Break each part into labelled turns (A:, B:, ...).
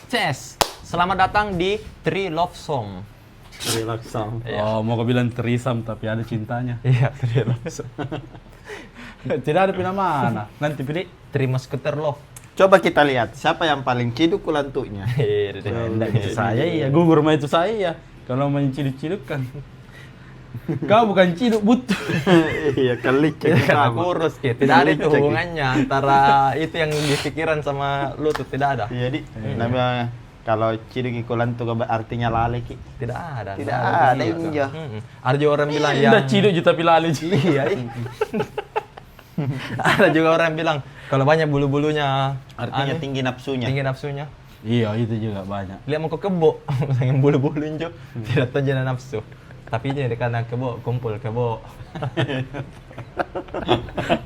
A: Ces, selamat datang di Three Love Song.
B: Relax song.
C: Oh, mau kau bilang terisam tapi ada cintanya.
A: Iya, Three Love Song.
C: Tidak ada pina mana. Nanti pilih.
A: Three Musketeer Love.
B: Coba kita lihat siapa yang paling ciduk kulantuknya.
C: Tidak itu saya iya. Gugur mah itu saya ya. Kalau main ciduk-ciduk kan. Kau bukan ciduk butuh.
B: Iya kali
A: Karena kurus gitu. Tidak ada itu hubungannya antara itu yang di pikiran sama lu tuh, tidak ada.
B: Jadi namanya kalau ciduk kulantuk artinya lale ki.
A: Tidak ada.
B: Tidak ada
A: Iya.
B: inja.
A: Ada juga orang bilang yang
C: Udah ciduk juta pilali.
A: iya. Ada juga orang bilang kalau banyak bulu-bulunya
B: Artinya
A: aneh,
B: tinggi nafsunya.
A: tinggi nafsunya.
C: Iya, itu juga banyak.
A: Lihat mau ke kebo, yang bulu-buluin jo, tidak tahu jangan nafsu. Tapi ini karena kebo, kumpul kebo.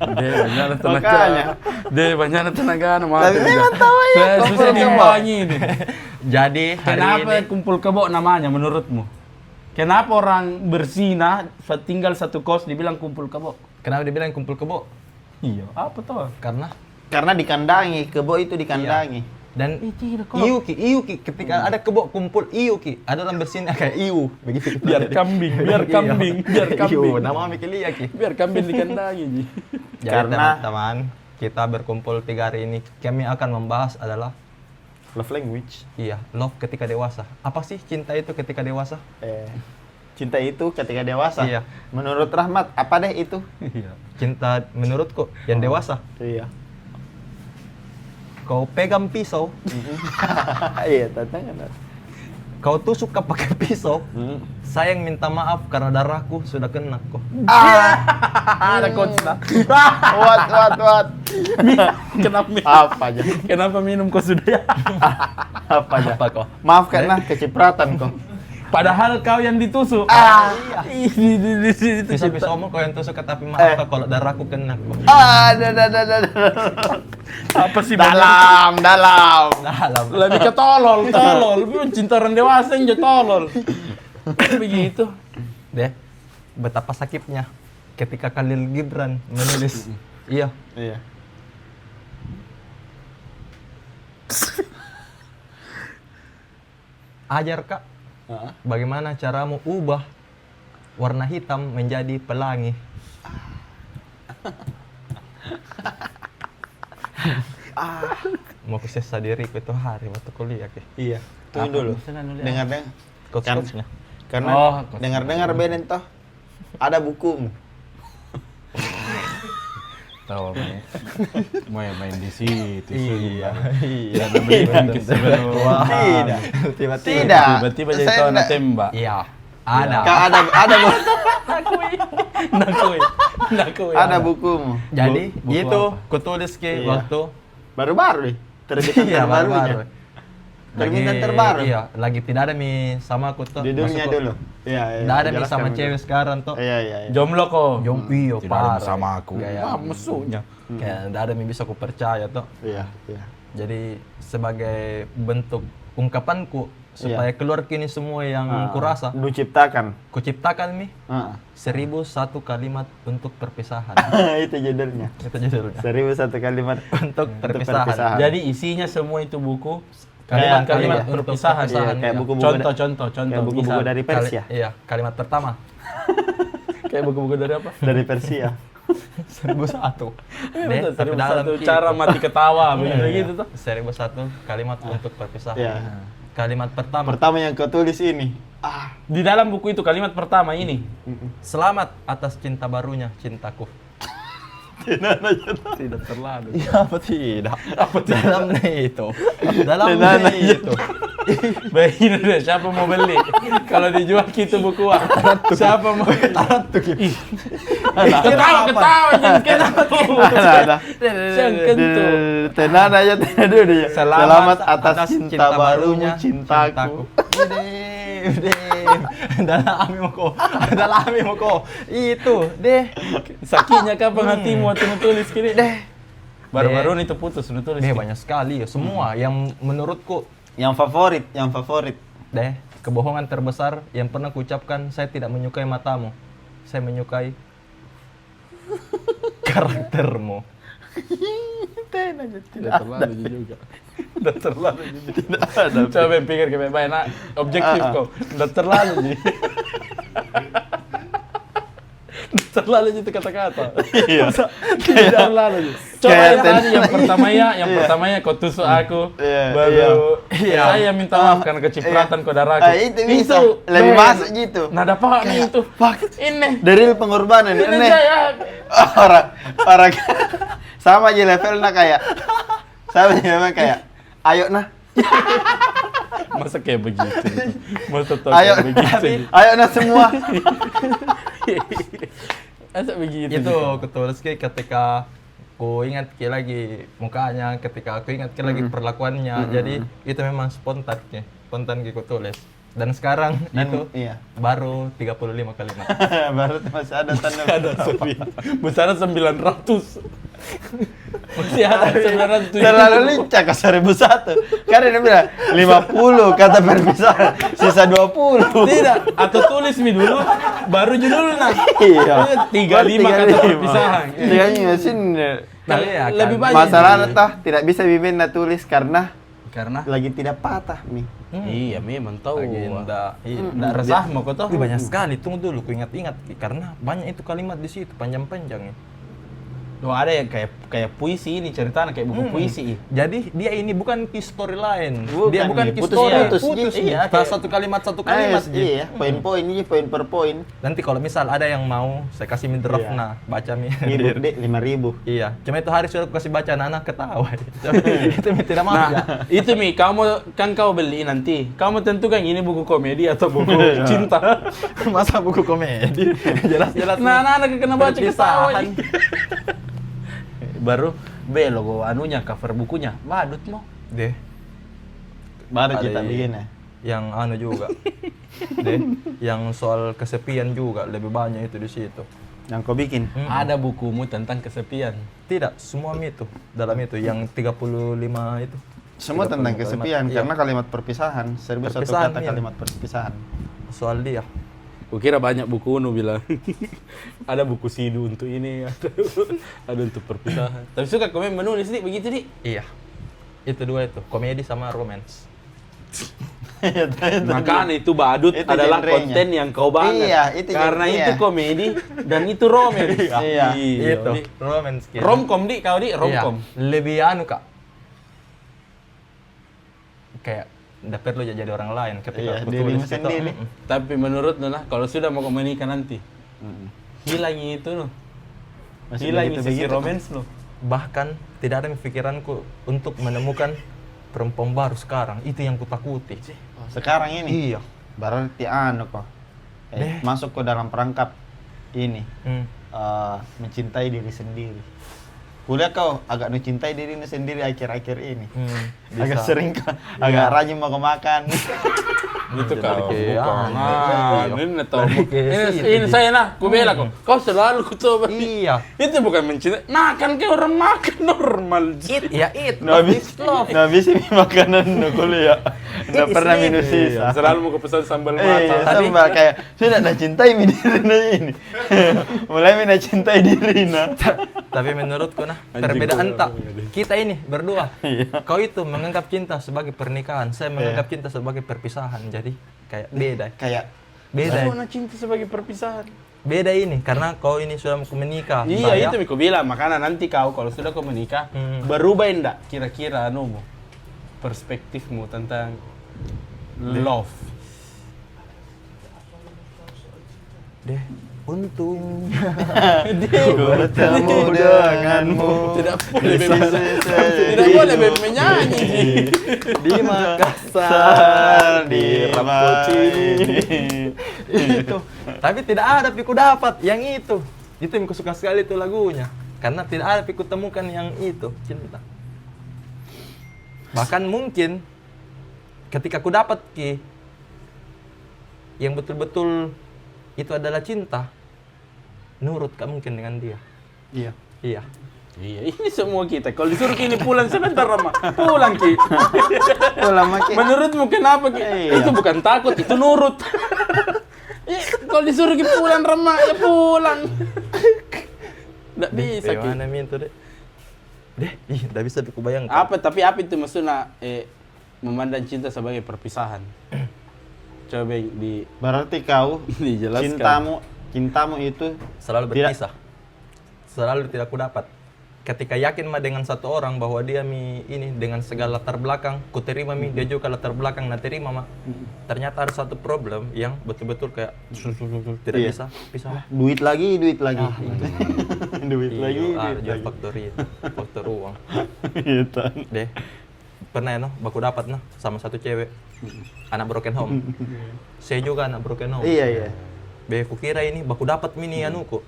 C: Banyak tenaga.
B: Makanya.
C: Banyak tenaga.
B: Tapi memang tahu ya,
C: Saya
B: kumpul
C: susah
B: kebo.
C: diimbangi ini.
A: Jadi hari
C: Kenapa
A: ini
C: kumpul kebo namanya menurutmu? Kenapa orang berzina tinggal satu kos dibilang kumpul kebo?
A: kenapa dibilang kumpul kebo?
C: Iya, apa tuh?
B: Karena dikandangi, kebo itu dikandangi.
A: Dan
C: Tidak kok.
A: iuki ketika ada kebo kumpul iuki, ada orang bersin kayak iu begitu.
C: Biar kambing, biar kambing, biar
A: Iu,
C: kambing.
A: nama mikir liya ki.
C: Biar kambing dikandangi. Ji.
A: Jadi
B: Karena-
A: teman-teman, kita berkumpul 3 hari ini, kami akan membahas adalah
B: Love language.
A: love ketika dewasa. Apa sih cinta itu ketika dewasa?
B: Cinta itu ketika dewasa.
A: Iya.
B: Menurut Rahmat, apa deh itu?
C: Iya.
A: Cinta menurutku yang dewasa.
B: Iya.
A: Kau pegang pisau,
B: Iya, tantangan.
A: kau tusuk pakai pisau. Sayang minta maaf karena darahku sudah kena kok.
C: Ada coachnya.
B: What?
C: Kenapa minum?
B: Apa aja?
C: Kenapa minum kau sudah?
B: Apa aja?
A: Apa kok?
B: Maaf karena kecipratan kok.
C: Padahal kau yang ditusuk. Itu
A: Pisau-pisaumu kau yang tusuk tapi maaf kok kalau darahku kena kok.
C: apa sih?
B: Dalam.
A: Dalam.
C: Lebih ke tolol. Cinta orang dewasa yang tolol. Begitu.
A: Deh, betapa sakitnya ketika Khalil Gibran menulis. Iya.
B: Iya.
A: Ajar kak, bagaimana caramu ubah warna hitam menjadi pelangi? Mau kesesa diriku itu hari waktu kuliah ki.
B: Iya. Tunggu dulu. Dengar.
A: Coach-coachnya.
B: Karena dengar Benen toh ada bukumu.
C: Tahu main di situ.
A: Iya.
B: Tidak.
A: Tiba-tiba.
C: Tiba-tiba jadi
B: Saya
C: tahu
B: nggak-
C: tembak.
A: Iya. Ada.
B: Kak ada
C: Nakui.
B: bukumu.
A: Jadi
C: Buku
A: itu
C: apa?
A: kutulis ki
B: Iya.
A: waktu
B: Baru-baru nih. Terbitan
A: iya
B: terbarunya.
A: baru-baru.
B: Terbitan terbaru.
A: Iya, lagi tidak ada mi sama aku tuh.
B: Judulnya
A: Maksudku,
B: dulu. Iya.
A: Tidak ada mi
B: jelaskan
A: sama
B: dulu.
A: cewek sekarang tuh.
B: Iya.
C: Jomblo kok.
A: Iya,
C: Tidak ada
A: parah.
C: sama aku.
A: Kayak
C: Musuhnya.
A: kayak tidak ada mi bisa aku percaya tuh.
B: Iya.
A: Jadi sebagai bentuk ungkapanku supaya keluar kini semua yang kurasa,
B: Lu ciptakan.
A: kuciptakan mi
B: Ah.
A: 1001 kalimat untuk perpisahan.
B: Itu judulnya.
A: Itu judulnya.
B: 1001 kalimat
A: Untuk perpisahan.
B: perpisahan.
C: Jadi isinya semua itu buku
B: Kayak-
C: kalimat-kalimat
A: iya, untuk
C: perpisahan.
A: perpisahan,
B: kayak
A: iya.
B: buku-buku
C: Contoh.
B: kayak buku-buku
C: Misal.
B: dari Persia.
A: Iya, kalimat pertama.
C: Kayak buku-buku dari apa?
B: Dari Persia.
A: 1001. Deh,
C: Betul,
A: tapi
C: 1001
A: dalam
C: cara mati ketawa begitu tuh.
A: 1001 kalimat untuk perpisahan.
B: Iya.
A: Kalimat pertama.
B: Pertama yang kau tulis ini.
C: Di dalam buku itu kalimat pertama ini.
A: Selamat atas cinta barunya, cintaku.
C: Tidak terlalu.
A: Iya, apa tidak?
C: Apa tidak?
A: Dalamnya itu. Dalamnya
B: Dalamnya
A: itu.
C: Begini deh, siapa mau beli? Kalau dijual gitu buku siapa mau beli? Ketawa, jangan kenapa tuh?
B: Ada.
C: Jangan kentu.
B: Tenan aja tenan dulu ya. Selamat atas cinta barumu,
A: Cintaku.
B: cintaku.
A: Dalami mo ko. Itu, deh.
C: Sakinya kapan hatimu waktu nutulis kini?
A: Deh.
C: Baru-baru ini tuh putus nutulis.
A: Deh, banyak sekali ya. Semua yang menurutku,
B: Yang favorit.
A: deh, kebohongan terbesar yang pernah kuucapkan, saya tidak menyukai matamu. Saya menyukai karaktermu.
B: Tenan aja
C: Tidak terlalu juga. Udah terlalu.
B: Tidak ada.
C: Coba pikir kayak baik nak objektif kau. Udah terlalu nih. Udah terlalu itu kata-kata.
B: Iya.
C: Tidak terlalu. Coba
B: kayak
C: yang tadi yang pertama ya kau tusuk aku. Baru saya minta maaf karena kecipratan kau darahku.
B: Itu bisa. Lebih masuk gitu.
C: Nada apa nih itu? Ini.
B: Dari pengorbanan
C: Ini
B: ini.
C: saya.
B: Orang sama aja levelnya kayak sama aja levelnya kayak ayo nah.
C: Masa kayak begitu? Masa tahu
B: Ayo,
C: kayak begitu?
B: ayo nah semua.
C: Masa begitu?
A: Itu ketulis ketika aku ingat lagi mukanya, ketika aku ingat lagi perlakuannya. Jadi itu memang spontan aku tulis. Dan sekarang itu
B: iya.
A: baru 35 kalimat.
B: Baru masih ada tanda
C: Besar 900. Masih ada 900.
B: terlalu lincah ke 1001. Karena dia bilang 50 kata perpisahan, sisa 20.
C: Tidak, atau tulis mi dulu, baru judulnya.
B: Iya.
C: 35 kata perpisahan.
B: Tiganya mesin.
A: Nah, iya kan.
C: Lebih banyak.
B: Masalahnya tah tidak bisa Bibenda tulis karena
C: Karena
B: lagi tidak patah nih.
C: iya memang tahu.
A: Agenda.
C: Nggak resah mau kau tahu.
A: Banyak sekali, tunggu dulu, ku ingat-ingat karena banyak itu kalimat di situ panjang-panjang.
C: Loh, ada yang kayak puisi ini ceritanya kayak buku puisi.
A: Jadi dia ini bukan key story lain.
B: Bukan
A: Dia bukan
B: nih,
A: key
B: putus-
A: story,
B: putus,
A: putus.
B: iya,
A: Pas satu kalimat
B: Iya, poin-poin ini poin per poin.
A: Nanti kalau misal ada yang mau, saya kasih draft
B: Iya.
A: nah, baca mi.
B: Ngibut deh 5.000.
A: Iya, cuma itu hari sudah aku kasih baca anak-anak ketawa. Itu mi tidak mau
C: Nah,
A: ya.
C: itu Mi, kau beli nanti. Kamu tentukan ini buku komedi atau buku cinta.
A: Masa buku komedi? Jelas-jelas.
C: Nah, anak-anak kena baca ketawa.
A: perpisahan.
C: Baru logo anunya, cover bukunya. Badut mau.
A: Deh,
B: Baru
A: Ada
B: kita bikin ya.
A: yang anu juga. Deh, yang soal kesepian juga lebih banyak itu di situ.
B: Yang kau bikin.
C: Ada bukumu tentang kesepian.
A: Tidak, semua itu dalam itu yang 35 itu.
B: Semua
A: 35
B: tentang
A: kalimat.
B: kesepian
A: Iya.
B: karena kalimat perpisahan. Serba satu
A: Perpisahan,
B: kata
A: iya.
B: kalimat perpisahan.
A: Soal dia.
C: Kukira banyak buku nu bilang. Ada buku sidu untuk ini, ada untuk perpisahan. Tapi suka komen menulis nih begitu nih.
A: Iya. Itu dua itu, komedi sama romance.
C: Makanya itu badut
B: Itu
C: adalah
B: genrenya.
C: konten yang kau banget.
B: Iya, itu
C: karena
B: iya.
C: itu komedi dan itu romance.
B: Iya.
A: Itu
C: Di.
A: romance gitu.
C: Romcom di kau di romcom.
A: Iya. Lebih anu Kak. Kayak nggak perlu jadi orang lain ketika
B: Iya,
A: aku
B: dirimu
A: tulis itu.
B: sendiri.
C: Tapi menurut Nona, kalau sudah mau menikah nanti, hilang itu no.
B: Masih
C: Hilang
B: begitu-begitu.
C: sisi romance lo.
A: Bahkan tidak ada di pikiranku untuk menemukan perempuan baru sekarang. Itu yang kutakuti.
B: Sekarang ini.
A: Iya.
B: Berarti anu kok. Masuk ke dalam perangkap ini. Mencintai diri sendiri. Kuliah kau agak mencintai diri sendiri akhir-akhir ini. Agak
A: Bisa.
B: sering kok, agak rajin mau makan.
C: Itu kau.
A: kayak,
C: Bukan. Ini tahu.
A: kayak
C: Ini saya nah, ku bela kok. Kau selalu ku coba.
A: Iya.
C: Itu bukan mencintai. Makan kayak orang makan normal.
B: Nggak bisa nih makanan no kuliah. Nggak pernah minum sisa.
C: Selalu mau kepesan sambal
B: Iya,
C: mata.
B: sambal kayak sudah nak cintai diri ini. Mulai nak cintai diri
A: Tapi menurutku nah,
C: Anjing
A: perbedaan
C: gua
A: tak
C: orangnya.
A: kita ini berdua.
B: Iya.
A: Kau itu menganggap cinta sebagai pernikahan, saya menganggap cinta sebagai perpisahan. Jadi kayak beda.
B: Kayak
A: Beda.
C: Mana cinta sebagai perpisahan?
A: Beda ini karena kau ini sudah mau menikah.
C: Iya,
A: Saya-
C: itu Miko bilang. Makanya nanti kau kalau sudah kau menikah, berubah enggak kira-kira anumu, perspektifmu tentang love.
A: Deh, untung.
B: ku bertemu denganmu.
C: Tidak boleh tidak boleh menyanyi.
A: Di Makassar,
B: di
A: Rapocini. Itu. Tapi tidak ada piku dapat yang itu. Itu yang ku suka sekali itu lagunya. Karena tidak ada piku temukan yang itu, cinta. Bahkan mungkin ketika ku dapat Ki yang betul-betul itu adalah cinta, nurut Kak mungkin dengan dia.
B: Iya.
A: Iya.
C: Iya, ini semua kita. Kalau disuruh kini pulang sebentar, Rama. Pulang, Ki.
B: Pulang makin.
C: Menurutmu kenapa, Ki?
B: Iya.
C: Itu bukan takut, itu nurut. Kalau disuruh Ki pulang, Rama, ya pulang. Nggak bisa, Ki.
A: Bagaimana mintu deh? Tidak bisa kubayangkan.
C: Tapi apa itu maksudnya memandang cinta sebagai perpisahan? Coba
B: Berarti kau
C: dijelaskan.
B: cintamu itu
A: Selalu berpisah. Selalu tidak kudapat. Ketika yakin mah dengan satu orang bahwa dia ini dengan segala latar belakang, ku terima dia juga latar belakang na terima mah. Ternyata ada satu problem yang betul-betul kayak tidak bisa pisah.
B: duit lagi. duit
A: Iya,
B: lagi.
A: faktor uang.
B: Gitu.
A: Deh. Pernah ya baku dapat sama satu cewek. Anak broken home. Saya juga anak broken home.
B: Iya.
A: Ku kira ini baku dapat mini anuku.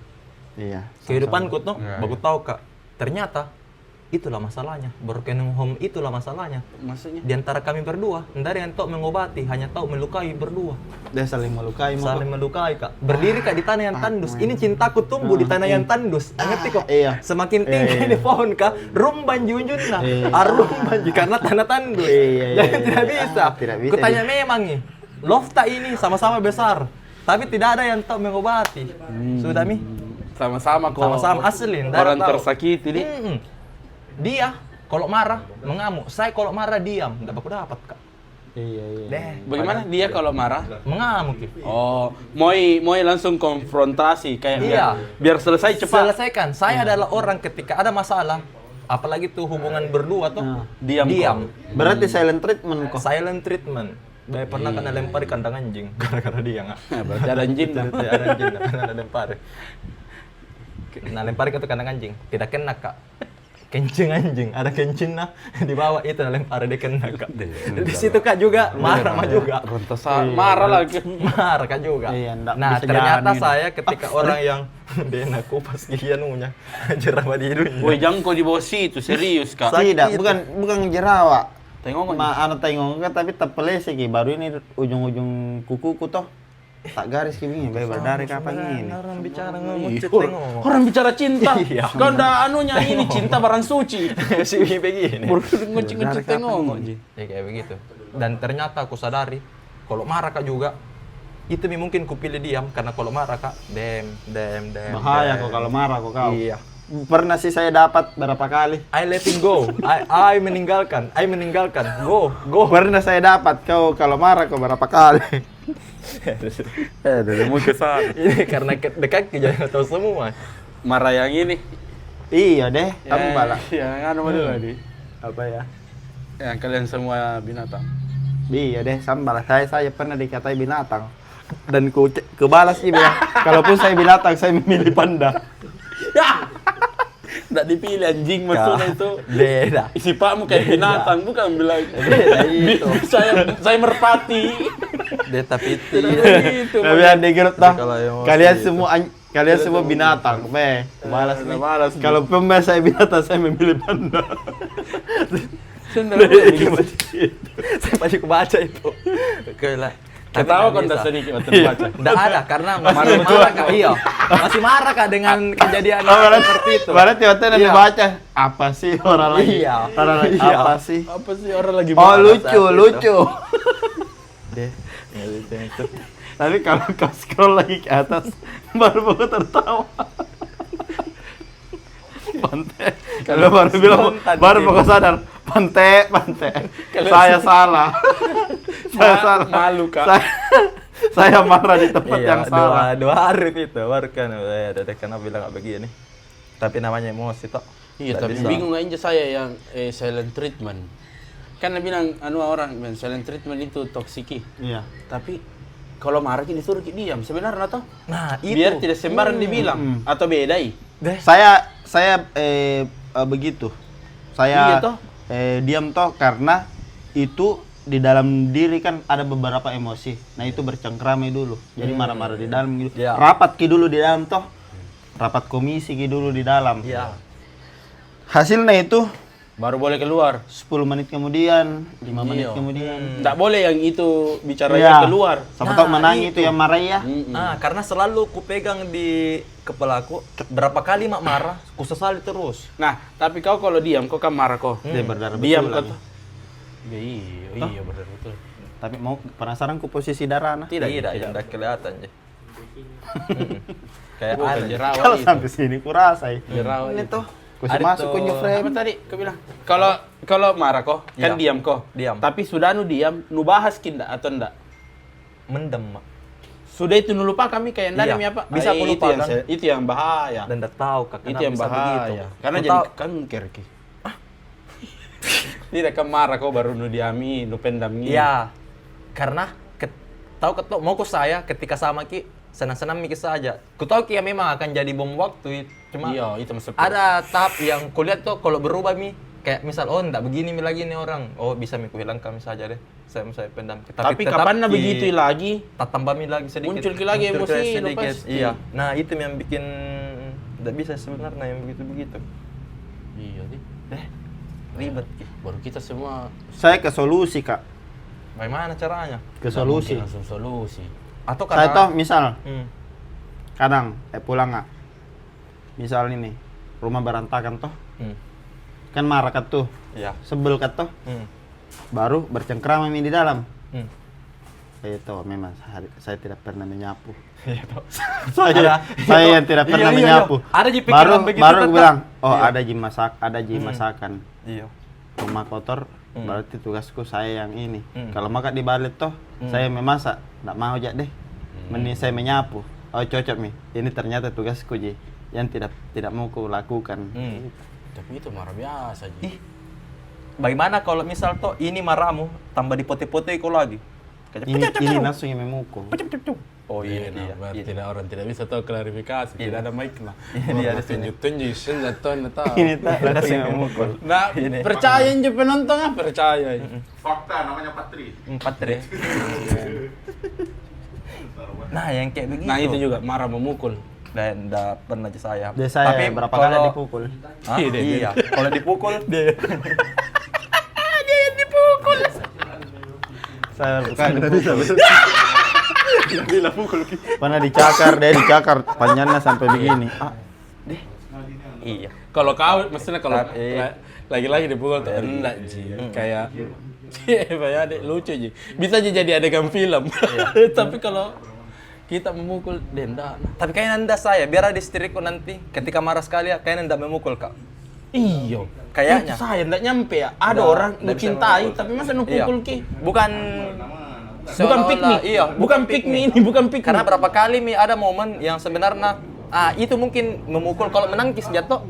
B: Iya.
A: Kehidupanku baku tahu Kak. Ternyata itulah masalahnya. Broken home itulah masalahnya.
C: Maksudnya?
A: Di antara kami berdua, tidak ada yang tahu mengobati, hanya tahu melukai berdua.
B: Dia saling melukai.
A: Saling melukai Kak. Berdiri Kak di tanah yang tandus. Ini cintaku tumbuh di tanah yang tandus. Ngerti kok?
B: Iya.
A: Semakin tinggi di pohon Kak, rumban junjunna. Rumban karena tanah tandus.
B: Iya.
A: Jadi tidak bisa.
B: Tidak bisa.
A: Kutanya memang nih, lofta ini sama-sama besar, tapi tidak ada yang tahu mengobati. Sudah mi?
C: Sama-sama kok.
A: Sama-sama asli.
C: Orang tersakiti nih.
A: Dia kalau marah mengamuk, saya kalau marah diam, nggak bakal dapat Kak.
B: Iya.
C: Bagaimana dia kalau marah?
A: Mengamuk gitu.
C: Oh, mau langsung konfrontasi kayak
A: Iya.
C: biar selesai cepat.
A: Selesaikan. Saya adalah orang ketika ada masalah, apalagi tuh hubungan berdua tuh,
C: Diam.
B: Berarti silent treatment kok.
A: Silent treatment. Pernah kena lempar di kandang anjing gara-gara dia nggak.
C: Berarti ada anjing.
A: Ada anjing, pernah ada lempar. Nah lempar ke kandang anjing, tidak kena Kak. Kencing anjing, ada kencing di bawah itu lempar dia kena Kak. Di situ Kak juga marah mah juga.
C: Marah lagi.
A: Marah Kak juga.
B: Iya, ndak
A: Nah
B: bisa
A: ternyata
B: jalanin.
A: saya ketika orang yang dia kupas gigi anunya jerawat di hidungnya.
C: Woi, jangan kau di bawah situ, serius Kak.
B: Tidak, bukan jerawat.
C: Tengok
B: tengok tapi tepelese ki baru ini ujung-ujung kukuku toh. Tak garis ki begini, berdarah kapan ini.
A: Orang bicara ngemuncit tengok.
C: Orang bicara cinta.
A: Iya.
C: Kau ndak anunya ini cinta barang suci.
A: Si begini.
C: Nguncit tengok.
A: Ya kayak begitu. Dan ternyata aku sadari kalau marah Kak juga itu mungkin ku pilih diam karena kalau marah Kak dem.
B: Bahaya kok kalau marah kok kau.
A: Iya.
B: Pernah sih saya dapat berapa kali.
A: I let it go. I meninggalkan. Go.
B: Pernah saya dapat kau kalau marah kau berapa kali.
C: Dari muka sana.
A: Ini karena dekat kejadian tahu semua.
C: Marah yang ini.
B: Iya deh, kamu balak.
C: Yang anu dulu tadi.
B: Apa ya?
C: Yang kalian semua binatang.
B: Iya deh, sambal. Saya pernah dikatai binatang. Dan kebalas sih bilang, kalaupun saya binatang, saya memilih panda.
C: Nggak dipilih anjing maksudnya itu.
A: Beda.
C: Isi pakmu kayak binatang, bukan bilang.
A: Itu.
C: Saya merpati.
A: Tapi itu.
C: Gitu.
B: Tapi ada grup dah.
A: Kalau emosi
B: Kalian semua binatang, balas nih.
C: Balas.
B: Kalau pemain saya binatang, saya memilih panda.
A: Saya pasti kebaca itu. Kayak
C: Ketawa kan udah sedikit waktu baca.
A: Nggak ada karena masih marah Kak. Iya. Masih marah Kak dengan kejadian seperti itu.
B: Berarti waktu nanti baca apa sih orang lagi?
A: Iya.
B: Orang lagi
A: Iya.
B: apa sih?
C: Apa sih orang lagi
B: Oh
C: marah?
B: lucu.
A: Deh.
B: Tapi kalau kau scroll lagi ke atas, baru baru tertawa. Pantai. Kalau baru bilang, baru baru sadar. Pantai. Saya salah. Saya salah.
C: Malu Kak.
B: Saya marah di tempat yang salah.
A: Dua hari itu baru kan ada karena bilang nggak begini. Tapi namanya emosi toh.
C: Iya,
A: Nggak
C: tapi
A: bisa.
C: bingung aja saya yang silent treatment. Kan bilang orang silent treatment itu toksiki.
B: Iya.
C: Tapi kalau marah disuruh diam sebenarnya toh.
A: Nah, itu.
C: Biar tidak sembarang dibilang atau bedai.
A: Deh.
B: Saya begitu.
C: Iya
B: Saya
C: toh.
B: diam toh karena itu di dalam diri kan ada beberapa emosi. Nah itu bercengkrame dulu. Jadi marah-marah di dalam gitu.
A: Ya.
B: Rapat ki dulu di dalam toh. Rapat komisi ki dulu di dalam.
A: Iya.
B: Hasilnya itu
C: Baru boleh keluar.
B: 10 menit kemudian, 5 menit
C: Iya.
B: kemudian.
C: Nggak boleh yang itu bicaranya
B: Iya.
C: keluar.
B: Siapa
A: Nah,
B: tahu menang itu yang marah ya.
A: Nah, karena selalu ku pegang di kepalaku berapa kali mak marah, ku sesali terus.
C: Nah, tapi kau kalau diam, kau kan marah kok.
B: Dia berdarah
C: Diam
B: betulan.
C: kau. Iya, benar betul.
B: Tapi mau penasaran ku posisi darah nah.
A: Tidak, tidak kelihatan je. Kayak
C: Bukan
A: ada.
C: jerawat
B: Kalau
C: itu.
B: sampai sini ku rasa ya.
C: Jerawat
B: Ini
C: itu.
B: tuh Ku masuk kunci
C: Apa
B: frame.
C: tadi kau bilang? Kalau marah kok, kan
A: Iya.
C: diam kok.
A: Diam.
C: Tapi sudah diam, nu bahas kinda atau enggak?
A: Mendem, Mak.
C: Sudah itu nu lupa kami kayak enggak
A: Iya.
C: demi apa?
A: Bisa aku
C: itu yang
A: lupakan.
C: itu yang bahaya.
A: Dan enggak tahu Kak,
C: Itu
A: kenapa
C: yang
A: bisa begitu.
C: bahaya. Karena
A: Ku
C: jadi
A: tahu-
C: kan kerki. Tidak kan marah kok baru nu diami, nu pendam ini.
A: Iya. Karena tahu ketok mau ku saya ketika sama Ki senang-senang mikir saja. Ku tahu Ki ya memang akan jadi bom waktu. Cuma
C: Iya, itu masuk.
A: ada tahap yang kulihat tuh kalau berubah Mi. Kayak misal, oh enggak begini Mi lagi nih orang. Oh bisa Mi ku hilangkan Mi saja deh. Saya pendam.
C: Tapi
A: tetap
C: kapan
A: Ki
C: begitu lagi?
A: tak tambah Mi lagi sedikit.
C: Muncul Ki lagi
A: Muncul
C: emosi,
A: Ki
C: lo
A: sedikit.
C: pasti.
A: Iya. Nah, itu yang bikin enggak bisa sebenarnya yang begitu-begitu.
C: Iya, sih.
A: Ribet Ki.
C: Baru kita semua
B: Saya ke solusi, Kak.
A: Bagaimana caranya?
B: Ke solusi.
C: langsung solusi.
A: Atau
B: Saya
A: karena
B: toh misal
A: Hmm.
B: kadang pulang nggak. Misal ini rumah berantakan toh.
A: Hmm.
B: Kan marah kat tuh.
A: Iya.
B: Sebel kat toh.
A: Hmm.
B: Baru bercengkrama Mi di dalam.
A: Hmm.
B: Itu memang saya tidak pernah menyapu.
A: Iya toh.
B: Saya yang tidak pernah
A: Iya, iya,
B: menyapu.
A: iya. Ada ji pikiran begitu
B: baru
A: tetap.
B: bilang, oh
A: Iya.
B: ada ji masakan.
A: Iya.
B: Rumah kotor, berarti tugasku saya yang ini.
A: Hmm.
B: Kalau makan di balik toh, saya memasak, nggak mau aja deh. Mending saya menyapu. Oh cocok Mi. Ini ternyata tugasku ji, yang tidak mau ku lakukan.
A: Hmm.
C: Tapi itu marah biasa Ji.
A: Ih, bagaimana kalau misal toh ini marahmu tambah dipote-pote kau lagi?
B: Ini langsung yang memukul.
A: Oh iya,
C: nah,
A: iya,
C: berarti
A: iya.
C: tidak orang tidak bisa tahu klarifikasi, tidak ada mic lah.
A: Iya, ada sini.
C: Tunjuk-tunjuk, saya tahu.
B: Ini tak langsung yang memukul.
C: Nah,
A: Ini.
C: percaya aja penonton ah, percaya.
D: Fakta namanya Patri.
A: 4 deh. Nah, yang kayak begitu.
C: Nah, itu juga marah memukul.
A: Dan enggak pernah aja saya.
B: Dia saya berapa kali
A: kalau-
B: dipukul.
A: Hah?
C: Iya, dia.
A: Iya. Kalau dipukul
B: Saya berapa kali dipukul. Pernah dicakar, dia dicakar panjangnya sampai begini.
A: iya.
C: Kalau kau, maksudnya kalau
A: Tapi-
C: lagi-lagi dipukul tuh enggak Ji. Kayak Iya, adek lucu Ji. Bisa aja jadi adegan film. Tapi kalau kita memukul denda.
A: Tapi kayaknya anda saya, biar ada istriku nanti ketika marah sekali ya, kayaknya anda memukul Kak.
C: Iyo.
A: Kayaknya.
C: Itu saya enggak nyampe ya. Ada
A: Nggak-
C: orang
A: nggak
C: nu
A: bisa
C: cintai
A: memukul.
C: tapi masa nu
A: Iya.
C: pukul ki?
A: Bukan
C: Bukan pick me.
A: Iya,
C: bukan pick me ini, bukan pick me.
A: Karena berapa kali Mi ada momen yang sebenarnya itu mungkin memukul kalau menangkis jatuh.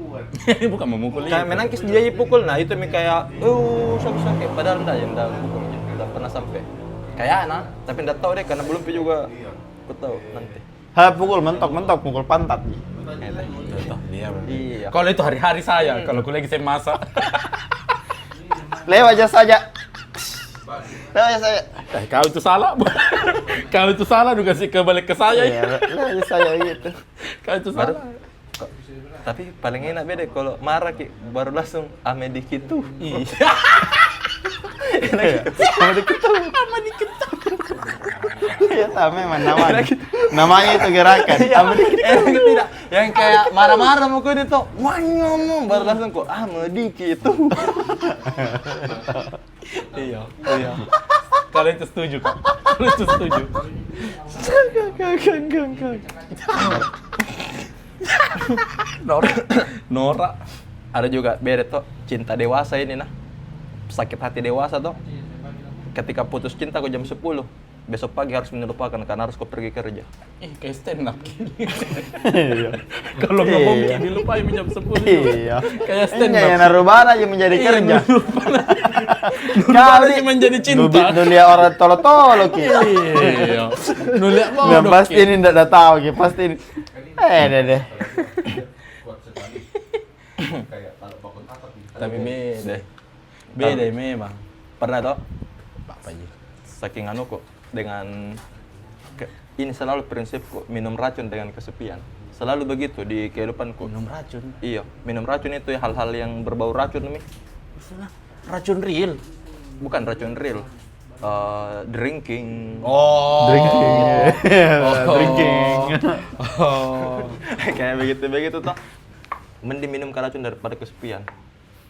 C: bukan memukul
A: Kayak
C: itu.
A: menangkis dia pukul. Nah, itu Mi kayak sakit padahal enggak ya, enggak pukul. Enggak pernah sampai. Kayak tapi enggak tahu deh karena belum pi juga. Aku tahu nanti.
B: Saya pukul mentok, pukul pantat.
C: Tuh, dia.
A: Iya.
C: Kalau itu hari-hari saya, kalau aku lagi saya masak.
B: Lewat aja saja. Lewat aja saya.
C: Kau itu salah. Kau itu salah juga sih kebalik ke saya.
B: Iya, lewat aja saya gitu.
C: Kau itu salah.
A: Tapi paling enak beda kalau marah Ki, baru langsung ame dikit tuh.
C: Iya.
B: Sama dikit tuh. Iya, sama memang namanya. Namanya itu gerakan. Sama dikit.
A: Enak tidak? Yang kayak marah-marah mau itu tuh, wah ngomong baru langsung kok ame dikit tuh.
C: Iya. Iya. Kalau itu setuju, Kak. Kalau itu setuju.
A: Norak. Ada juga beda tuh cinta dewasa ini nah. Sakit hati dewasa tuh. Ketika putus cinta kok jam 10. Besok pagi harus melupakan karena harus kau pergi kerja.
C: Kayak stand up gini. Kalau ngomong
B: Iya.
C: gini lupa jam 10.
B: Iya.
C: Kayak stand
B: Ini
C: up.
B: yang narubana aja menjadi
C: Iya,
B: kerja.
C: Kali menjadi cinta.
B: Dunia orang tolo-tolo ki.
C: Iya. Nuliak
B: Nah,
C: bodoh.
B: pasti ini ndak ada tahu ki, pasti ini. deh.
C: Tapi beda. Beda memang.
A: Pernah toh
C: Apa aja?
A: saking anu kok dengan ini selalu prinsipku minum racun dengan kesepian. Selalu begitu di kehidupanku.
C: Minum racun.
A: Iya, minum racun itu hal-hal yang berbau racun Mi.
C: Racun real.
A: Bukan racun real. Drinking.
C: Oh.
B: Drinking.
C: Drinking.
A: Kayak begitu tuh. Mending minum racun daripada kesepian.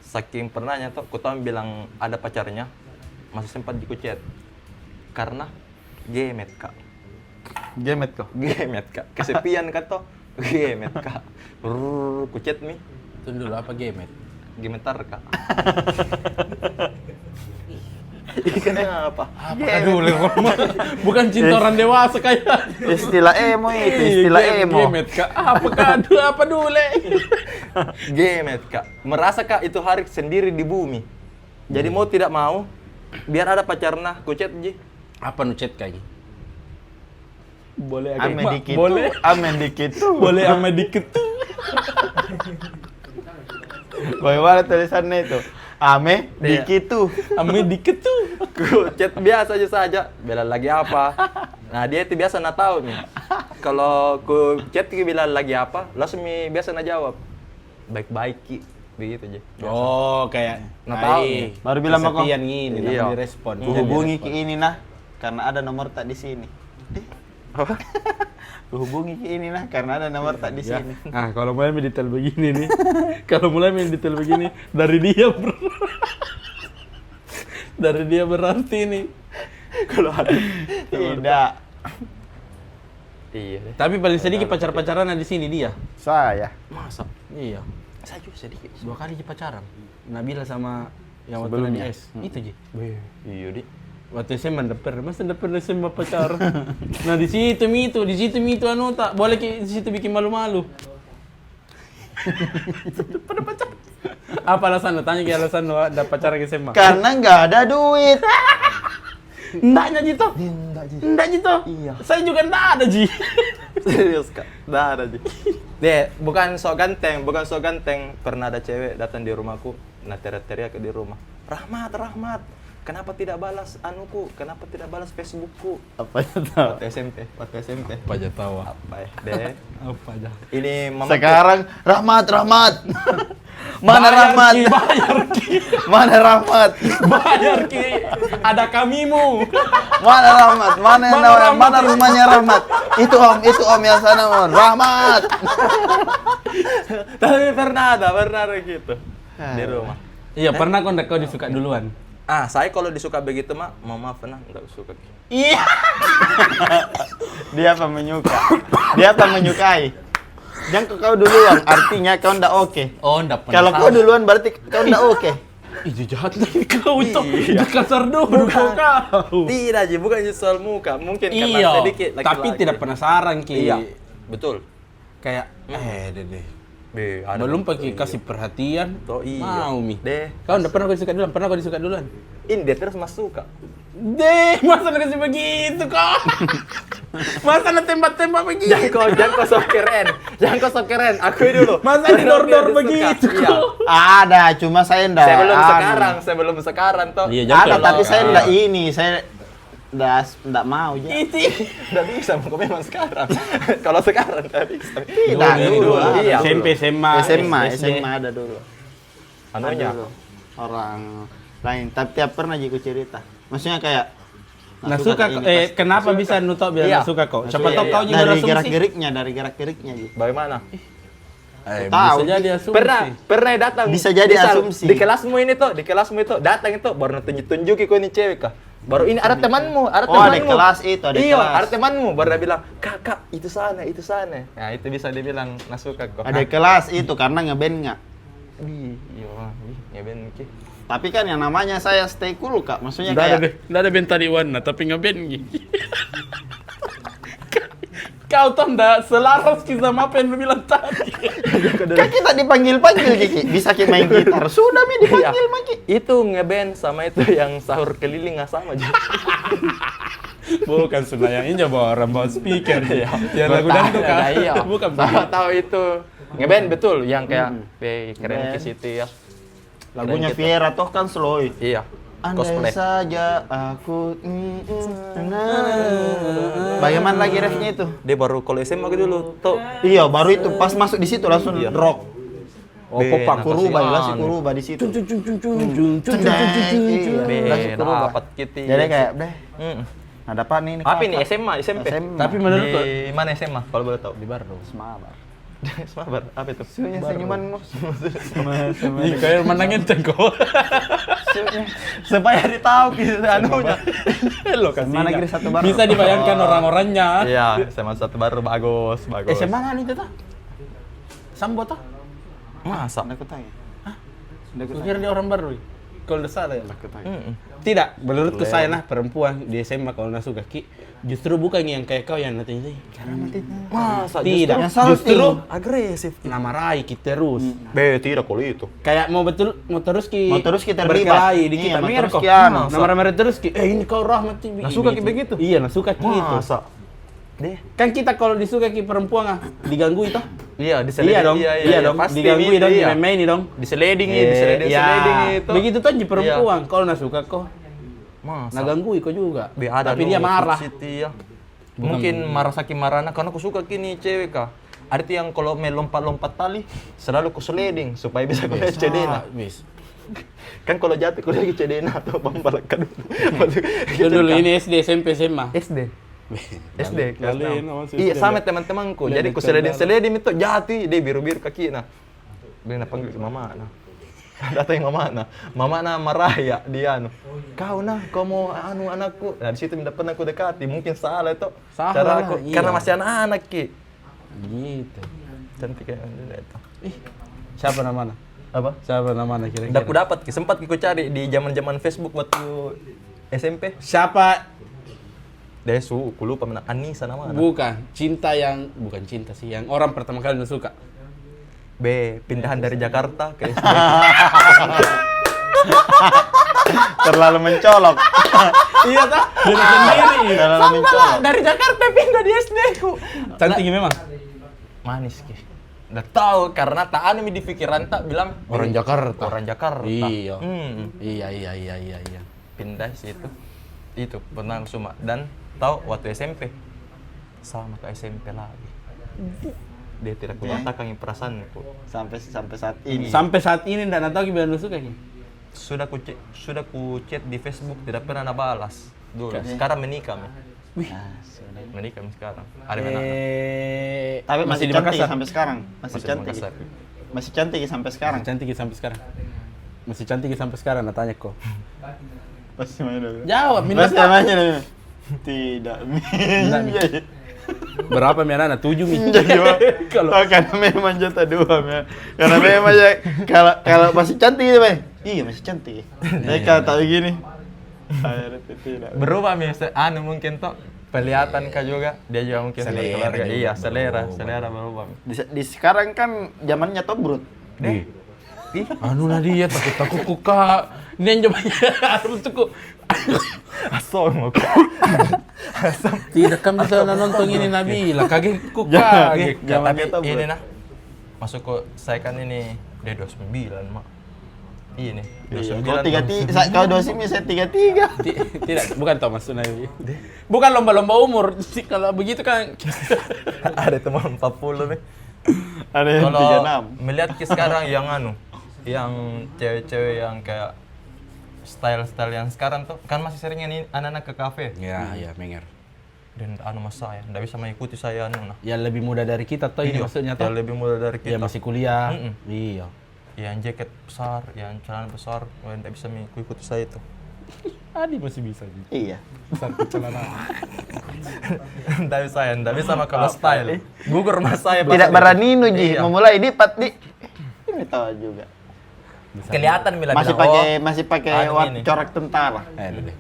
A: Saking pernahnya tuh, ku tahu bilang ada pacarnya, masih sempat dikucet. Karena gemet Kak.
B: Gemet kok.
A: Gemet Kak. Kesepian Kak toh. Gemet Kak. Kucet Mi.
C: Tunggu dulu, apa gemet?
A: Gemetar kak. Ikannya apa?
C: Apa dulu? Bukan cinta orang dewasa kayak.
B: Istilah emo itu, istilah emo.
C: Gemet kak. Apa kak? Apa dulu?
A: Gemet kak. Merasa kak itu hari sendiri di bumi. Jadi mau tidak mau, biar ada pacarnya, kucet ji.
C: Apa nucet kayak? Boleh
B: Ame
C: Mak?
B: dikit
C: Boleh.
B: tuh, ame dikit tuh.
C: Boleh ame dikit tuh.
B: Bagaimana tulisannya itu? Ame dikit tuh.
C: Ame dikit tuh.
A: Kucet biasa saja. Bela lagi apa? Nah dia itu biasa na tahu nih. Kalau ku chat bilang lagi apa, langsung biasa na jawab. Baik-baik ki. Begitu aja.
C: Oh, kayak
A: Nah, tahu
C: ai,
A: nih.
B: Baru bilang sama kau.
C: kesepian gini,
A: Iya.
C: iya. Direspon.
B: Kuhubungi ke ini nah, karena ada nomor tak di sini.
A: Apa?
B: Kuhubungi ke ini nah, karena ada nomor tak di
C: Ya.
B: sini.
C: Nah, kalau mulai main detail begini nih. Kalau mulai main detail begini dari dia, Bro. Dari dia berarti nih.
A: Kalau ada.
B: Tidak.
A: Iya deh.
C: Tapi paling sedikit pacar-pacaran di sini dia.
B: Saya.
A: Masa?
C: Iya.
A: Saya juga sedikit.
C: 2 kali dia pacaran. Nabila sama yang waktu
B: Sebelumnya.
C: di S. Itu Ji.
A: Iya deh.
C: Waktu SMA dapet, masa dapet SMA pacaran. Nah di situ mitu anu tak boleh di situ bikin malu-malu. Pada pacar. Apa alasan lo? Tanya ke alasan lo ada pacaran ke SMA.
B: Karena nggak ada duit.
C: Ndaknya Jito. Ndak Jito.
A: Iya.
C: Saya juga ndak ada Ji.
A: Serius kak? Dah ada aja. Deh, bukan sok ganteng. Pernah ada cewek datang di rumahku, nah teriak-teriak di rumah. Rahmat. Kenapa tidak balas anuku? Kenapa tidak balas Facebookku?
B: Apa ya tahu?
A: Waktu SMP.
C: Apa aja tahu?
A: Apa ya? Deh.
C: Apa aja?
A: Ini mama.
B: Sekarang Rahmat. Mana Rahmat?
C: Bayar Ki.
B: Mana Rahmat?
C: Bayar Ki. Ada kamimu.
B: Mana Rahmat? Mana rumahnya Rahmat? Itu om yang sana om. Rahmat.
A: Tapi pernah ada gitu di rumah.
C: Iya, pernah kau disuka duluan.
A: Saya kalau disuka begitu mah, maaf pernah enggak suka.
C: Iya.
B: Dia apa menyukai? Jangan kau duluan, artinya kau ndak oke.
C: Oh, ndak pernah.
B: Kalau kau duluan berarti kau ndak oke.
C: Itu jahat nih kau itu.
A: Iya.
C: Itu kasar dulu kau.
A: Tidak, Ji, bukan soal muka. Mungkin karena
C: Iya,
A: sedikit laki-laki.
C: tapi tidak penasaran Ki.
A: Iya, betul.
C: Kayak deh.
A: Ada
C: Belum pakai kasih perhatian.
A: Oh, iya.
C: Mau Mi.
A: Deh.
C: Kau udah pernah kau disuka duluan? Pernah kau disuka duluan?
A: Ini dia terus masuk kak.
C: Deh, masa nak kasih begitu kau? Masa nak tembak-tembak begitu?
A: Jangan kau sok keren. Akui dulu.
C: Masa didor-dor
A: Disuka.
C: begitu
A: Iya.
C: kau?
B: Ada, cuma saya ndak.
A: Sebelum sekarang toh.
C: Iya, jangan
B: Ada, tapi
C: kalau-
B: saya ndak ini, saya ndak mau ya.
C: Itu.
A: Nggak bisa, mau memang sekarang. Kalau sekarang nggak bisa.
B: Tidak, dulu.
A: Iya.
C: SMP, SMA, SD.
B: SMA ada dulu.
A: Anunya.
B: Ada dulu. Orang lain, tapi tiap pernah Jiku cerita. Maksudnya kayak
C: Nah suka, kenapa bisa nutup biar
A: Iya.
C: nggak suka kok? Siapa
A: Iya,
C: tahu
A: iya.
C: kau juga
B: dari
C: asumsi.
B: gerak-geriknya Ji.
A: Bagaimana?
B: Tahu.
C: Bisa jadi asumsi.
A: Pernah datang.
B: Bisa jadi asumsi.
A: Di kelasmu itu datang itu baru tunjuk kau ini cewek kah? Baru ini ada temanmu, ada
B: Oh,
A: temanmu.
B: ada kelas itu, ada
A: iya,
B: kelas.
A: ada temanmu baru dia bilang, "Kak, itu sana." Nah, itu bisa dibilang nasuka kok.
B: Ada kelas itu karena ngeband nggak.
A: Iya, ngeben ki.
B: Tapi kan yang namanya saya stay cool Kak. Maksudnya
C: Nggak ada
B: kayak
C: deh, nggak ada band tadi warna, tapi ngeband gitu. Kau tuh nggak selaras sama apa yang lu bilang tadi.
B: kan kita dipanggil-panggil Kiki. Bisa kita main gitar. Sudah mi dipanggil
A: Iya.
B: Maki.
A: Itu ngeband sama itu yang sahur keliling nggak sama aja.
C: Bukan Sunayang ini bawa orang bawa speaker ya. Yang lagu
A: Tahu,
C: dangdut kan?
A: nah, iya.
C: Bukan.
A: Sama tahu itu. Ngeband betul yang kayak keren
B: Band.
A: ke situ ya.
B: Lagunya
A: Keren gitu.
B: Viera toh kan slow.
A: Iya.
B: Andai
A: Cosplay.
B: saja aku bagaimana lagi refnya itu?
A: Dia baru kalau SMA dulu tuh.
B: Iya, baru itu pas masuk di situ langsung rock.
C: Oh, popang.
B: Kuruba,
A: kasihan.
B: langsung kuruba di situ.
A: Ben, apa gitu.
B: Jadi kayak deh,
A: Mm.
B: ada apa nih?
A: Apa ini SMA, SMP?
B: SMA.
C: Tapi menurut tuh
A: Di mana SMA kalau boleh tahu?
C: di Bardo.
B: Semangat.
A: SMA apa itu?
B: Senyumanmu.
C: Ini kayak menangin tengko.
A: Supaya ditahu gitu anunya.
C: Lo kasih.
B: Mana negeri satu Bardo?
C: Bisa dibayangkan orang-orangnya.
A: Iya, SMA satu baru bagus.
C: SMA kan itu tuh? Sambo tuh?
A: Masa?
B: Nggak kutanya.
C: Aku kira dia orang baru. Kalau nggak salah ya.
B: Nggak kutanya.
C: Tidak, menurutku saya nah perempuan di SMA kalau nggak suka ki, justru bukan yang kayak kau yang nanti karena mati.
A: Masa?
C: Tidak,
B: yang salting.
C: justru
A: Agresif.
C: namarahi ki terus.
A: Tidak kalau itu.
C: Kayak mau terus ki.
B: Mau terus kita terlibat.
C: berkelahi di
B: Iya,
C: kita.
B: mau
C: Mir
B: terus
C: kok.
B: ki anu.
C: Nama-nama terus ki. Ini kau Rahmat.
A: Nggak suka ki begitu?
C: Iya, nggak suka ki itu.
A: Masa? Deh.
C: Kan kita kalau disuka ki perempuan diganggu itu.
A: Iya,
C: Iya dong, iya dong.
A: pasti
C: Diganggu
A: itu,
C: dong,
A: iya.
C: dimain dong.
A: Diseledingi,
C: Iya.
A: itu.
C: Begitu tuh aja perempuan. Kalau nggak suka kok,
A: Masa?
C: nggak ganggu kok juga.
A: Ada
C: Tapi dia marah.
A: Ya. Mungkin marah saking marahnya karena aku suka kini cewek kah. Arti yang kalau main lompat-lompat tali selalu ku sliding supaya bisa ku lihat cedena.
C: Bis.
A: Kan kalau jatuh ku lagi cedena atau bambal dulu.
C: Dulu ini SD, SMP, SMA.
A: SD. SD kelas
C: Kalian
A: 6.
C: masih
A: Iya
C: SD,
A: sama
C: ya?
A: teman-temanku.
C: Lihat
A: Jadi ku
C: di
A: seleding itu jatuh dia biru-biru kaki nah. Dia panggil ke mama nah. Datang mama nah marah ya dia anu. Kau nah, kau mau anu anakku. Nah di situ minta pernah aku dekati, mungkin salah itu.
C: Salah
A: Cara
C: lah,
A: aku
C: iya.
A: karena masih anak-anak ki.
C: Gitu.
A: Cantik kayak itu.
C: Siapa namanya?
A: Apa?
C: Siapa namanya kira-kira?
A: Udah aku dapat ki, sempat ku cari di zaman-zaman Facebook waktu SMP.
C: Siapa?
A: Desu, ku lupa mana Anissa namanya.
C: Bukan cinta sih, yang orang pertama kali lu suka.
A: B, pindahan dari Jakarta ke SD.
B: Terlalu mencolok.
C: Iya tak? Diri sendiri.
B: Terlalu mencolok.
A: Dari Jakarta pindah di SD ku.
C: Cantik memang.
A: Manis ki. Udah tahu karena tak anu di pikiran tak bilang
C: Orang Jakarta.
A: Orang Jakarta.
C: Iya.
A: Hmm.
C: Iya.
A: Pindah situ. Itu pernah cuma dan tahu waktu SMP sama ke SMP lagi. Dia tidak mengatakan perasaanku.
B: Sampai saat ini.
C: Sampai saat ini enggak tahu gimana lu suka ini.
A: Sudah ku chat di Facebook tidak pernah balas dulu. Sekarang menikah mi. Menikah mi sekarang. Ada anak.
B: Tapi masih
C: di
B: cantik
C: Makassar.
B: sampai sekarang.
A: Masih di Makassar.
B: Masih cantik sampai sekarang.
C: Masih cantik sampai sekarang, nah tanya kok.
B: Pasti main dulu.
C: Jawab,
B: Pasti namanya dulu. Tidak.
C: Berapa mi anak? 7 mi.
B: Kalau karena memang jatah 2 ya. Karena memang ya kalau masih cantik gitu, Bang. Iya, masih cantik. Dia kata begini. Akhirnya tidak.
A: Berubah mi, anu mungkin toh kelihatan kah juga dia juga mungkin
C: Selera
A: keluarga.
C: juga.
A: Iya, selera berubah mi.
B: Di sekarang kan zamannya tobrut.
C: Deh. Anu lah dia takut kuka. Nen coba harus tuh.
A: Asal mau kak.
C: Tidak kan bisa nonton ini Nabila, kaget kuka.
B: Jangan.
A: Tapi
B: Zamannya toh,
A: ini
B: bro.
A: nah masuk ke saya kan ini dia 29 mak. Ini
B: Iya,
A: 29.
B: kau 33, kau 29, saya 33.
C: Tidak, bukan Thomas Nabi. Bukan lomba-lomba umur. Kalau begitu kan
A: Ada teman 40 nih.
B: Ada yang
A: Kalau
B: 36.
A: melihat ke sekarang yang anu, yang cewek-cewek yang kayak style-style yang sekarang tuh kan masih sering ini anak-anak ke kafe.
C: ya, menger.
A: Dan anu mas saya, nggak bisa mengikuti saya anu nah.
C: Yang lebih muda dari kita tuh ini
A: Iya,
C: maksudnya
A: yang
C: tuh.
A: lebih muda dari kita.
C: Ya masih kuliah.
A: Mm-mm.
C: Iya.
A: Yang jaket besar, yang celana besar, nggak bisa mengikuti saya itu.
C: Adi masih bisa sih.
B: Iya.
C: Besar celana.
A: Nggak bisa sama kalau style. Gugur mas saya.
B: Tidak berani Nuji,
A: Iya.
B: memulai di ini tahu juga.
A: Kelihatan bila
B: Masih pakai
A: anu ini.
B: corak tentara.
C: Deh.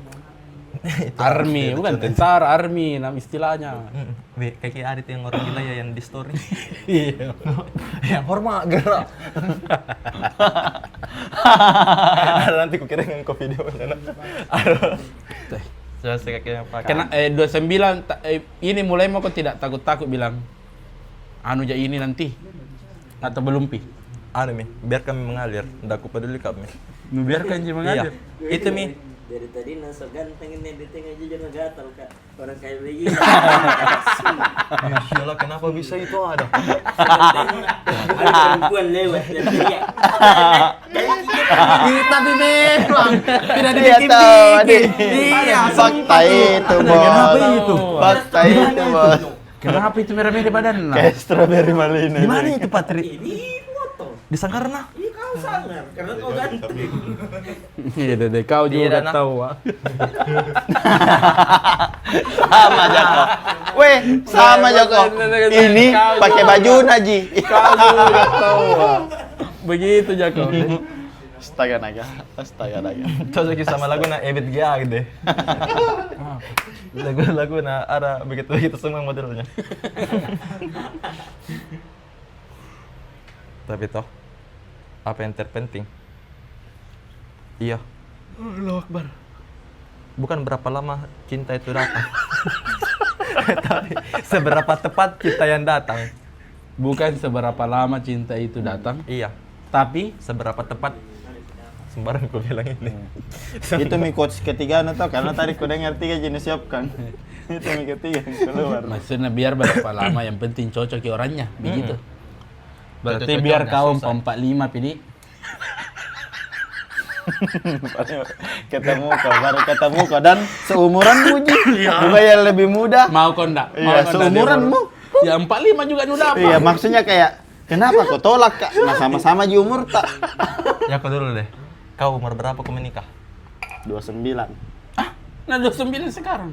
C: Army, bukan tentara, army nama istilahnya.
A: Kayak ada tuh yang orang gila ya yang di story.
C: Iya.
A: Yang hormat gerak. Nanti kukira dengan video mana. Aduh. Saya kayaknya pakai.
C: Kena 29 ini mulai mau kok tidak takut-takut bilang anu ja ini nanti atau belum pi.
A: Anu mi, biar kami mengalir, ndak aku peduli kami.
C: Biarkan dia mengalir.
A: Iya. Itu mi.
E: Dari tadi nasa ganteng ini editing aja jangan gatal kak orang kayak begini.
A: Masya Allah, kenapa bisa itu ada?
E: Ada perempuan lewat dan teriak.
C: Tapi memang tidak
B: Dia tahu, adik.
C: Iya,
B: Fakta itu, bos.
C: Kenapa itu?
B: Fakta itu, bos.
C: Kenapa itu merah-merah di badan?
B: Kayak strawberry malina.
A: Di mana itu Patri?
E: Ini foto.
A: Di Sangkarna?
E: Ini kau sangar karena kau ganteng.
C: Iya, deh kau juga
A: Iya, Dana.
C: tahu. Wak.
B: Sama Joko. Weh, sama Joko. Ini pakai baju Naji.
C: Kau juga tahu. Wak. Begitu Jako.
B: Astaga naga.
A: Cocok sama lagu na Ebit Gia gitu. Lagu na ada begitu semua modelnya. Tapi toh apa yang terpenting? Iya.
C: Allahu Akbar.
A: Bukan berapa lama cinta itu datang. Tapi seberapa tepat cinta yang datang.
C: Bukan seberapa lama cinta itu datang,
A: Iya.
C: tapi
A: Seberapa tepat sembarang ku bilang ini.
B: Itu mi coach ketiga tuh karena tadi ku dengar 3 jenis siapkan. Itu mi ketiga yang keluar.
C: maksudnya biar berapa lama yang penting cocok ya orangnya, begitu. Berarti
A: Cocok
C: biar
A: nggak
C: kau
A: susah.
C: 45 pidi.
B: Baru ketemu kau dan seumuran Ji. Juga yang lebih muda.
C: Mau kau ndak?
B: Iya, seumuranmu.
C: Ya 45 juga nu dapat.
B: Iya, maksudnya kayak kenapa kau tolak Kak? Nah, sama-sama di umur tak.
A: Ya aku dulu deh. Kau umur berapa kau menikah?
B: 29,
C: Nah 29 sekarang.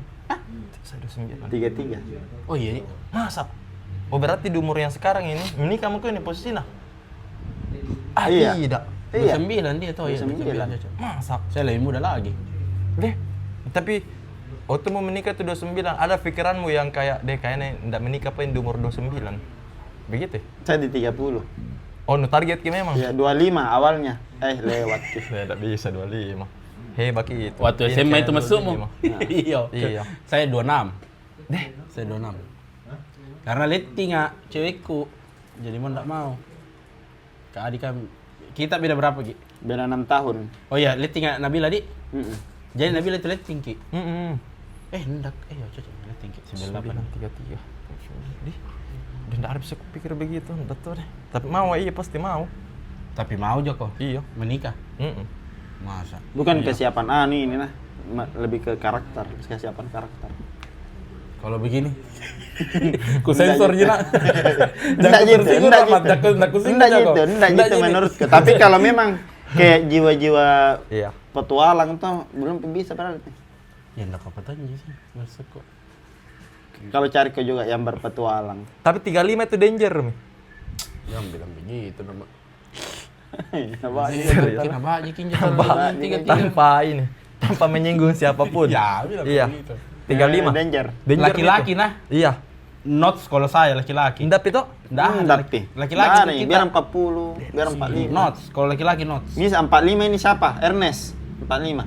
A: Saya 29.
B: 33.
C: Oh iya.
A: Masa? Oh berarti di umur yang sekarang ini menikah mungkin ini posisinya? Ah
B: Iya.
A: tidak.
B: Iya.
C: 29 dia tahu ya.
B: 29.
C: cocok.
A: Masa?
C: Saya lebih muda lagi.
A: Deh. Tapi waktu mau menikah itu 29, ada pikiranmu yang kayak deh kayaknya enggak menikah pengen di umur 29. Begitu?
B: Saya di 30.
A: Oh, no target ki memang.
B: Ya 25 awalnya. Lewat.
A: Saya enggak bisa 25. Hebat itu.
C: Waktu SMA itu masukmu. Iya.
A: Iya.
C: Saya 26. Saya 26. Karena letting cewekku. Jadi mau enggak mau. Kak Adi kan kita beda berapa, Ki?
B: Beda 6 tahun.
C: Oh iya, letting Nabila, Di.
B: Mm-mm.
C: Jadi Nabila itu letting, Ki.
A: Heeh.
C: Ya cocok letting, Ki.
A: 933. Dih. Dan enggak bisa kupikir begitu, betul deh. Tapi mau iya pasti mau.
C: Tapi mau Joko
A: Iya.
C: menikah.
A: Heeh.
C: Masa?
B: Bukan
C: Iya.
B: kesiapan ini nah. Lebih ke karakter, kesiapan karakter.
C: Kalau begini, ku sensor je nak.
B: Enggak gitu, enggak gitu. Enggak gitu, enggak gitu menurutku. Tapi kalau memang kayak jiwa-jiwa
A: Iya.
B: petualang tuh belum bisa berarti.
C: Ya enggak apa-apa tanya sih, maksudku.
B: Kalau cari kau juga yang berpetualang.
A: Tapi 35 itu danger, Mi.
C: Jangan bilang begitu nama.
B: Serius?
C: Kenapa aja kinja
A: Tanpa menyinggung siapapun.
C: Ya, bilang
A: Iya.
C: begitu.
A: 35.
B: Danger.
A: Danger
C: Laki-laki
A: itu.
C: nah,
A: Iya.
C: not kalau saya laki-laki.
A: Indap itu?
C: Nggak ada.
B: Tapi
C: Laki-laki
B: nah,
C: tuh
B: nih,
C: kita.
B: biar 40, biar 45.
C: Not, kalau laki-laki not.
B: Ini 45 ini siapa? Ernest. 45.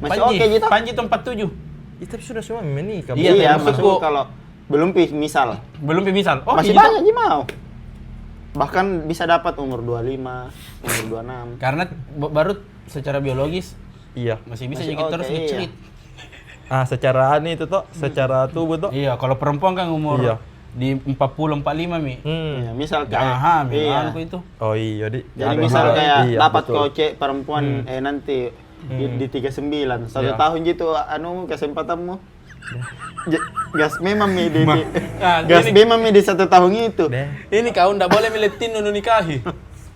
B: Masih oke gitu.
C: Panji itu 47.
A: Itu sudah semua menikah.
C: Iya,
B: Iya,
C: tapi maksudku-
B: maksudku kalau belum misal.
C: Belum misal. Oh,
B: Masih
C: gitu.
B: banyak sih mau. Bahkan bisa dapat umur 25, umur 26.
C: Karena baru secara biologis
A: Iya.
C: masih bisa
B: Masih
C: jadi
B: oke,
C: terus
B: iya.
C: ngecerit.
A: Secara ini itu toh, secara tubuh toh.
C: Iya, kalau perempuan kan umur
A: Iya.
C: di 40 45 mi.
B: Iya, misal kayak
C: Aha,
B: iya.
C: aku itu.
A: Oh iya, Di.
B: Jadi
A: Ada
B: misal
A: juga.
B: kayak
A: Iya,
B: dapat
A: betul.
B: kau cek perempuan nanti di 39, 1
A: Iya.
B: tahun gitu kesempatanmu. Gas memang mi di
C: Nah,
B: gas
C: ini-
B: memang mi di 1 tahun itu.
A: Deh.
C: Ini kau ndak boleh miletin nunu nikahi.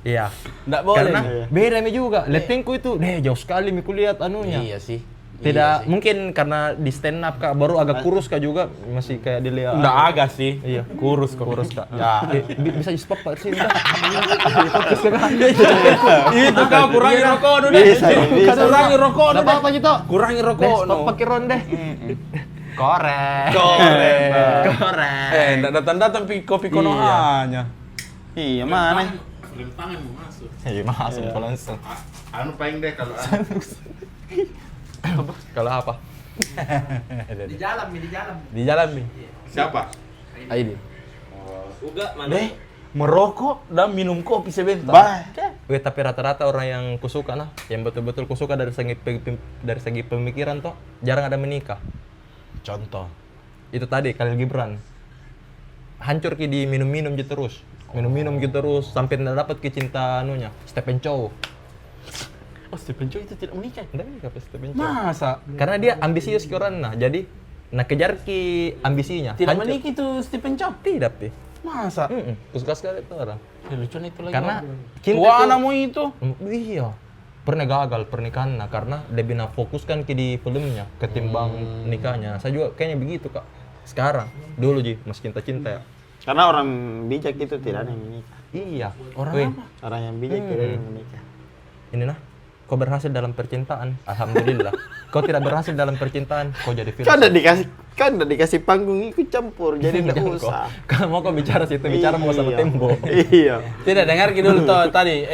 A: Iya.
C: Ndak boleh.
A: Karena
B: Iya.
A: beda mi juga. Lettingku itu jauh sekali mi kulihat anunya.
C: Iya sih.
A: Tidak
C: Iya sih.
A: mungkin karena di stand up Kak, baru agak kurus Kak juga masih kayak dilihat.
C: Ndak agak sih.
A: Iya.
C: Kurus kok.
A: Kurus Kak.
C: Ya.
A: Bisa di spot Pak sini.
C: Itu kau kurangi rokok dulu deh.
B: Bisa, bisa.
C: Kurangi rokok dulu.
A: Apa gitu?
C: Kurangi
A: Deh,
C: rokok.
A: stop pakai ronde. Korek. Korek.
C: Ndak datang-datang kopi konohanya.
B: Iya, mana?
D: Lem tangan mau masuk.
A: Iya, masuk langsung.
D: Anu paling deh kalau anu.
A: Kalau apa?
E: Di jalan, di jalan.
C: Di jalan mi.
D: Siapa?
C: Aidi.
E: Uga mana?
C: Deh, merokok dan minum kopi sebentar.
B: Bah.
A: Weh, tapi rata-rata orang yang kusuka nah, yang betul-betul kusuka dari segi pemikiran toh, jarang ada menikah.
C: Contoh.
A: Itu tadi Khalil Gibran. Hancur ki di minum-minum gitu terus. Minum-minum gitu terus sampai tidak dapat ke cinta anunya, Stephen Chow.
C: Oh, Stephen Chow itu tidak menikah.
A: Tidak menikah pas Stephen Chow.
C: Masa?
A: Karena dia ambisius ki orang nah, jadi kejar ki ambisinya.
C: Tidak
A: Hancur.
C: menikah itu Stephen Chow.
A: Tidak, Pi.
C: Masa?
A: Suka sekali itu orang.
C: Ya, lucuan itu lagi.
A: Karena
C: orang.
A: cinta
C: Tua
A: itu-
C: anakmu itu.
A: Iya. Pernah gagal pernikahan nah, karena dia bina fokuskan ke di filmnya ketimbang nikahnya. Saya juga kayaknya begitu Kak. Sekarang, dulu Ji, masih cinta-cinta ya.
B: Karena orang bijak itu tidak ada yang menikah.
A: Iya.
C: Orang
A: Wih,
C: apa?
B: Orang yang bijak kira menikah.
A: ini nah. Kau berhasil dalam percintaan, alhamdulillah. Kau tidak berhasil dalam percintaan, kau jadi filsuf.
B: Kan udah dikasih panggung ikut campur, jadi enggak
A: Jangan
B: usah.
A: Kalau mau kau bicara situ, bicara mau sama
B: Iya.
A: tembok.
B: Iya.
C: Tidak dengar dulu toh tadi.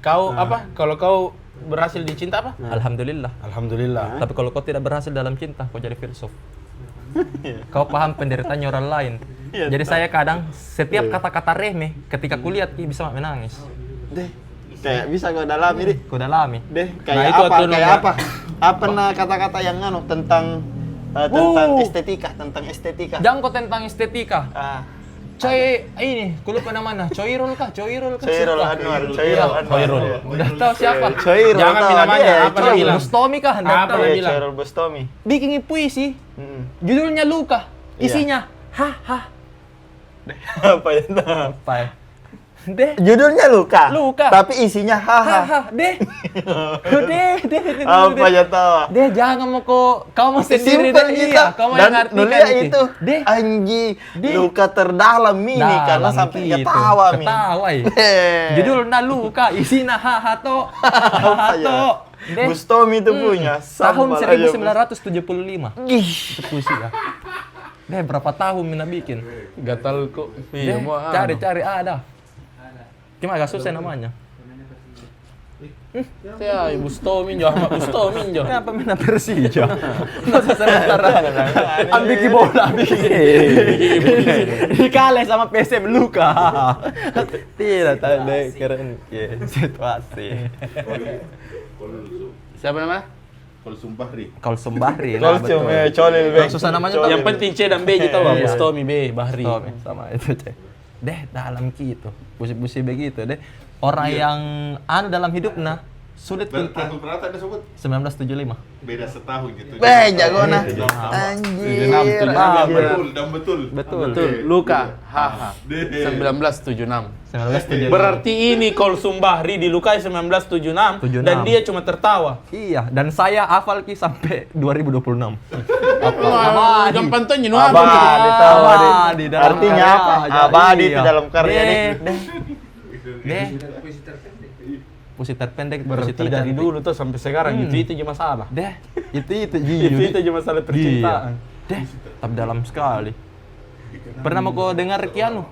C: Kau apa? Kalau kau berhasil di cinta apa?
A: Alhamdulillah.
C: Alhamdulillah.
A: Tapi kalau kau tidak berhasil dalam cinta, kau jadi filsuf. Kau paham penderitaannya orang lain.
B: Iya,
A: Jadi saya kadang setiap kata-kata remeh ketika kulihat bisa menangis.
B: Deh, kayak bisa kau dalami deh.
A: Kau dalami.
B: Deh,
C: Nah,
B: kayak
C: itu
B: apa?
C: tuh
B: Kayak
C: nomor-
B: apa? Apa nah kata-kata yang tentang tentang estetika.
A: Jangan kau tentang estetika.
B: Ah,
A: Coy, ini, ku lupa namanya. Coirul kah?
B: Coirul
A: siapa?
B: Anwar,
A: Iya,
B: Coirul Anwar.
A: Coirul. Udah tahu siapa?
B: Coirul.
C: Jangan
B: tahu,
C: namanya,
B: dia,
C: apa
B: Coirul.
C: bilang?
A: Bustomi kah? Nggak
C: Apa
A: tahu.
C: dia
B: Iya,
C: bilang?
B: Coirul Bustomi.
A: Bikin puisi.
B: Mm-mm.
A: Judulnya Luka.
B: Iya.
A: Isinya ha.
B: Apa ya?
A: Apa ya? Deh.
B: Judulnya Luka.
A: Luka.
B: Tapi isinya haha.
A: Ha. Deh. Deh.
B: Apa ya tahu?
A: Deh, jangan mau kau mau sendiri
B: Simpel
A: deh.
B: gitu.
A: Iya, kau mau yang
B: Dan
A: artikan
B: nulisnya itu
A: Deh.
B: Anji
A: Deh.
B: luka terdalam ini karena
A: Dalam
B: sampai
A: gitu.
B: ketawa mi.
A: Ketawa ya.
B: Deh.
A: Judulnya Luka, isinya ha to. Ha
B: Apa ya?
A: to. Deh.
B: Bustomi itu punya
A: Tahun
B: sambal aja,
A: 1975.
B: Gih.
A: Itu puisi ya. Deh, berapa tahun Mina bikin?
C: Gatal kok.
A: Deh,
C: Iya, mau
A: cari ada. Cuma agak susah namanya.
C: Ya, Ibu Stomi jo, sama Bustomi jo.
A: Kenapa Mina Persija? Masa sementara ambil bola, dikale sama PSM Luka. Tidak tahu deh, keren ya, situasi.
C: Siapa namanya?
D: Kalau Sumbahri.
A: Kalau Sembahri,
B: Kalau cuma colil be.
A: Susah namanya tuh.
C: Yang penting C dan B kita tahu,
A: Iya.
C: Bustomi B, Bahri.
A: Tommy, sama itu cek. Deh, dalam gitu, puisi-puisi begitu deh. Orang yang dalam hidupnya sulit
D: Dan
A: untuk
D: tahun berapa ada sebut?
A: 1975.
D: Beda setahun gitu.
B: Be, jago nah.
D: Iya.
B: Anjir.
D: Dan betul.
A: Betul.
C: Betul, Luka, haha.
D: Deh.
C: 1976.
A: 1975.
C: Berarti ini Kolsum Bahri dilukai 1976 dan
A: 76.
C: dia cuma tertawa.
A: Iya, dan saya hafal ki sampai 2026.
C: Wah, gampang tuh nyinu
B: Abadi tahu Abadi.
A: Abadi dalam
B: Artinya
A: karya
B: apa?
A: aja,
B: Abadi
A: iya.
B: itu dalam karya
A: Deh.
B: deh.
A: Deh. Puisi terpendek, puisi
C: Berarti dari
A: tercantik.
C: dulu tuh sampai sekarang itu aja masalah.
A: Deh, itu
C: Itu
A: Ji.
C: aja masalah percintaan.
A: Deh, tapi dalam sekali. Pernah mau kau dengar Kianu?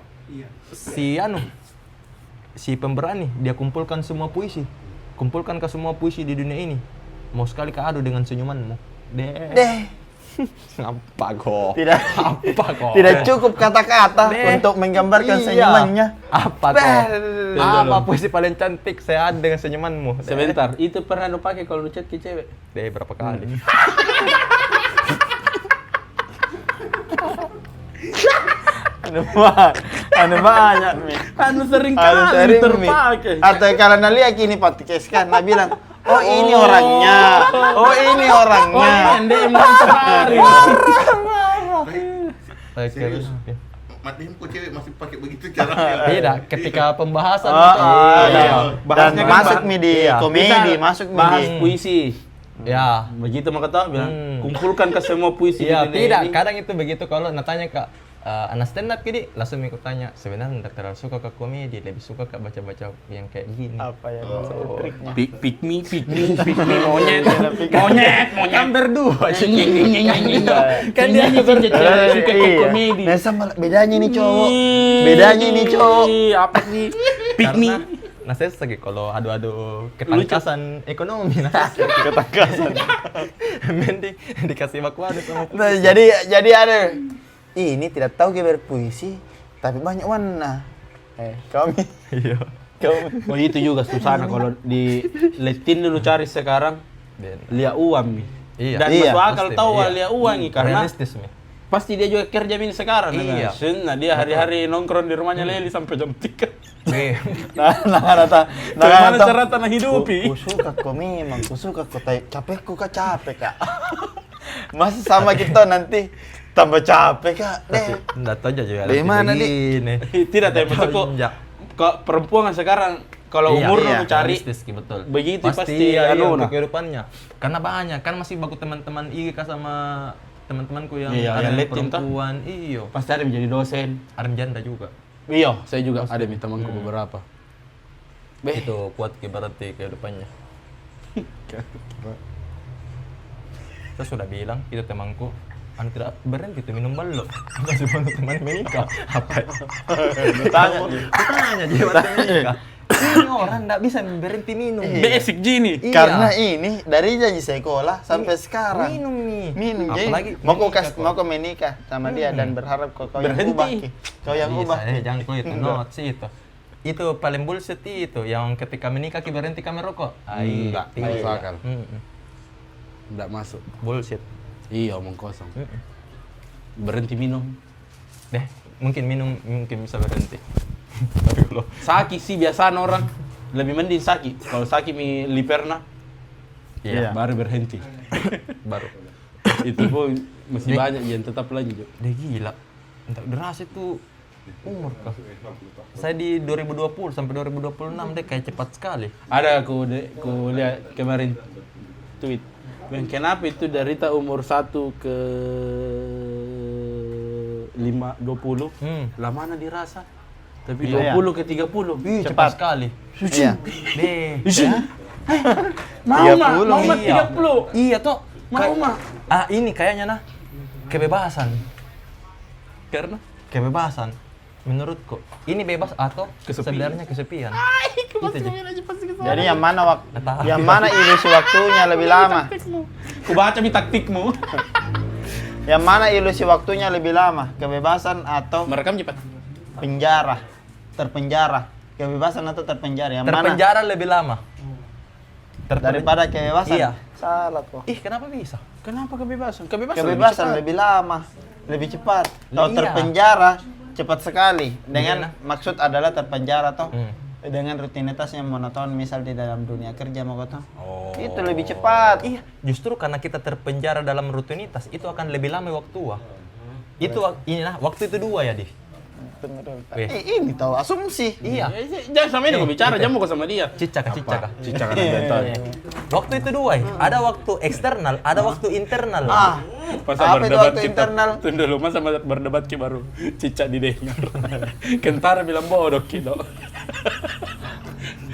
A: Si pemberani, dia kumpulkan semua puisi. Kumpulkan ke semua puisi di dunia ini. Mau sekali keadu dengan senyumanmu. Deh. Apa kok?
B: Tidak.
A: Apa kok?
B: Tidak cukup kata-kata
A: Deh.
B: untuk menggambarkan
A: Iya.
B: senyumannya.
A: Apa
B: Beh.
A: kok? Apa puisi paling cantik saya ada dengan senyumanmu? Deh.
C: Sebentar, itu pernah lu pakai kalau lu chat ke cewek?
A: Deh, berapa kali?
B: Anu banyak mi.
C: Anu sering
B: Anu
C: kali
B: sering mi.
C: terpakai.
B: Atau karena lihat ini podcast kan, nah bilang, oh ini orangnya, oh ini
C: Oh,
B: orangnya.
C: ini MDM sehari.
D: Serius?
A: Oke.
D: Matiin kok cewek masih pakai begitu caranya.
A: Tidak, ketika pembahasan
B: Oh,
A: gitu.
B: iya. Dan
C: Bahasnya kan
B: masuk mi di
A: iya.
B: komedi, masuk mi
C: Bahas
B: di.
C: puisi.
A: Ya.
C: Begitu maka tahu bilang,
A: Hmm.
C: kumpulkan ke semua puisi
A: Iya,
C: di dunia
A: tidak.
C: ini.
A: Kadang itu begitu kalau natanya ke anak stand up gini, langsung ikut tanya, sebenarnya tidak terlalu suka ke komedi, lebih suka ke baca-baca yang kayak gini.
B: Apa ya? Triknya.
C: Pick me, monyet, monyet.
A: Kan berdua.
C: Kan dia suka ke
B: Iya.
C: komedi.
B: Nah, sama bedanya nih cowok. Bedanya ini cowok.
C: Apa sih? Pick me.
A: Nah, saya lagi kalau adu-adu ketangkasan ekonomi, nah
B: Ketangkasan.
A: mending dikasih bakuan sama
B: Nah, jadi ada ini tidak tahu dia berpuisi tapi banyak warna. Kami
A: Iya.
B: kami
C: Oh itu juga susah kalau di letin dulu cari sekarang lia uang nih.
A: Iya.
C: Dan
B: Iya,
C: masuk akal
A: pasti,
C: tahu
A: iya.
C: lia uang nih karena
A: Realistis nih.
C: pasti dia juga kerja ini sekarang.
A: Iya.
C: Nah dia hari-hari nongkrong di rumahnya Leli sampai jam 3.
B: nah
C: Gimana cara tanah hidupi?
B: Ku suka kok memang, ku suka kok capekku kak capek kak. Masa sama kita nanti tambah capek kak. Deh.
A: Enggak tahu aja juga.
B: Dari mana,
A: nih?
C: Tidak, tapi maksudku kok perempuan sekarang kalau umur lu cari
A: realistis, betul.
C: begitu pasti
A: iya,
C: anu
A: untuk
C: nah.
A: kehidupannya. Karena banyak kan masih baku teman-teman IGK sama teman-temanku yang
C: Iya,
A: ada
C: yang letin toh.
A: perempuan. Iyo.
C: Pasti ada menjadi dosen.
A: Arem janda juga.
C: Iya, saya juga ada minta temanku beberapa.
A: Itu kuat berarti kehidupannya. Saya sudah bilang itu temanku, anu tidak berhenti itu minum balok. Masih mau teman menikah. Apa? Ditanya dia waktu menikah. Ini orang tidak bisa berhenti minum.
C: Basic gini.
A: Iya.
B: Karena ini dari janji sekolah sampai sekarang.
A: Minum nih.
B: Minum.
A: Apalagi
B: Jadi mau
A: menikah kok.
B: mau kau menikah sama dia dan berharap kau yang
C: Berhenti.
B: ubah. Kau yang
A: Bisa,
B: ubah.
A: jangan kau itu not sih itu. Itu paling bullshit itu yang ketika menikah berhenti kami rokok.
C: Enggak,
A: Iya.
C: masuk akal.
A: Mm-mm.
C: Enggak masuk.
A: Bullshit.
C: Iya, omong kosong. Berhenti minum.
A: Deh, mungkin minum mungkin bisa berhenti. Tapi kalau
C: Saki sih biasaan orang lebih mending saki. Kalau saki mi liperna,
B: Iya.
C: baru berhenti.
A: baru
C: Itu pun masih banyak yang tetap lanjut.
A: deh gila. Entar deras itu umur kah? Saya di 2020 sampai 2026 deh kayak cepat sekali.
C: Ada aku lihat kemarin tweet. Ben, kenapa itu dari umur 1 ke 20? Lah mana dirasa? Tapi
B: Iya.
C: 20 ke 30.
A: Ih, cepat sekali.
B: Iya.
A: Deh.
C: Mau mah,
B: 30,
C: mau mah
A: iya.
C: 30.
A: Iya toh.
C: Mau mah.
A: Ini kayaknya nah kebebasan.
C: Karena
A: Kebebasan. Menurutku ini bebas atau sebenarnya kesepian. Itu aja.
B: Jadi yang mana
A: Tahu.
B: yang mana ilusi waktunya lebih lama?
C: ku baca mi taktikmu.
B: Yang mana ilusi waktunya lebih lama? Kebebasan atau
C: Merekam cepat.
B: penjara? Terpenjara. Kebebasan atau terpenjara? Yang mana?
A: Terpenjara lebih lama.
B: Daripada kebebasan?
A: Iya.
B: Salah kok.
A: Ih, kenapa bisa?
C: Kenapa kebebasan? Kebebasan,
B: Kebebasan
C: cepat.
B: lebih lama, lebih cepat. Kalau
A: Iya.
B: terpenjara cepat sekali. Dengan
A: Iya.
B: maksud adalah terpenjara toh.
A: Hmm.
B: Dengan rutinitas yang monoton misal di dalam dunia kerja mau toh.
A: Oh.
B: Itu lebih cepat.
A: Iya, justru karena kita terpenjara dalam rutinitas itu akan lebih lama waktu. Itu inilah waktu itu 2 ya, Di. Weh.
B: Ini tahu asumsi.
A: Iya.
C: Jangan sama ini aku bicara, jangan mau sama dia.
A: Cicaka.
C: Cicak kan ada
A: Waktu itu 2 ya. Ada waktu eksternal, ada waktu internal.
C: Masa
B: Apa itu
C: berdebat
B: waktu
C: kita
B: internal?
C: tunda dulu masa berdebat ki baru cicak didengar. Kentara bilang bodoh ki dok.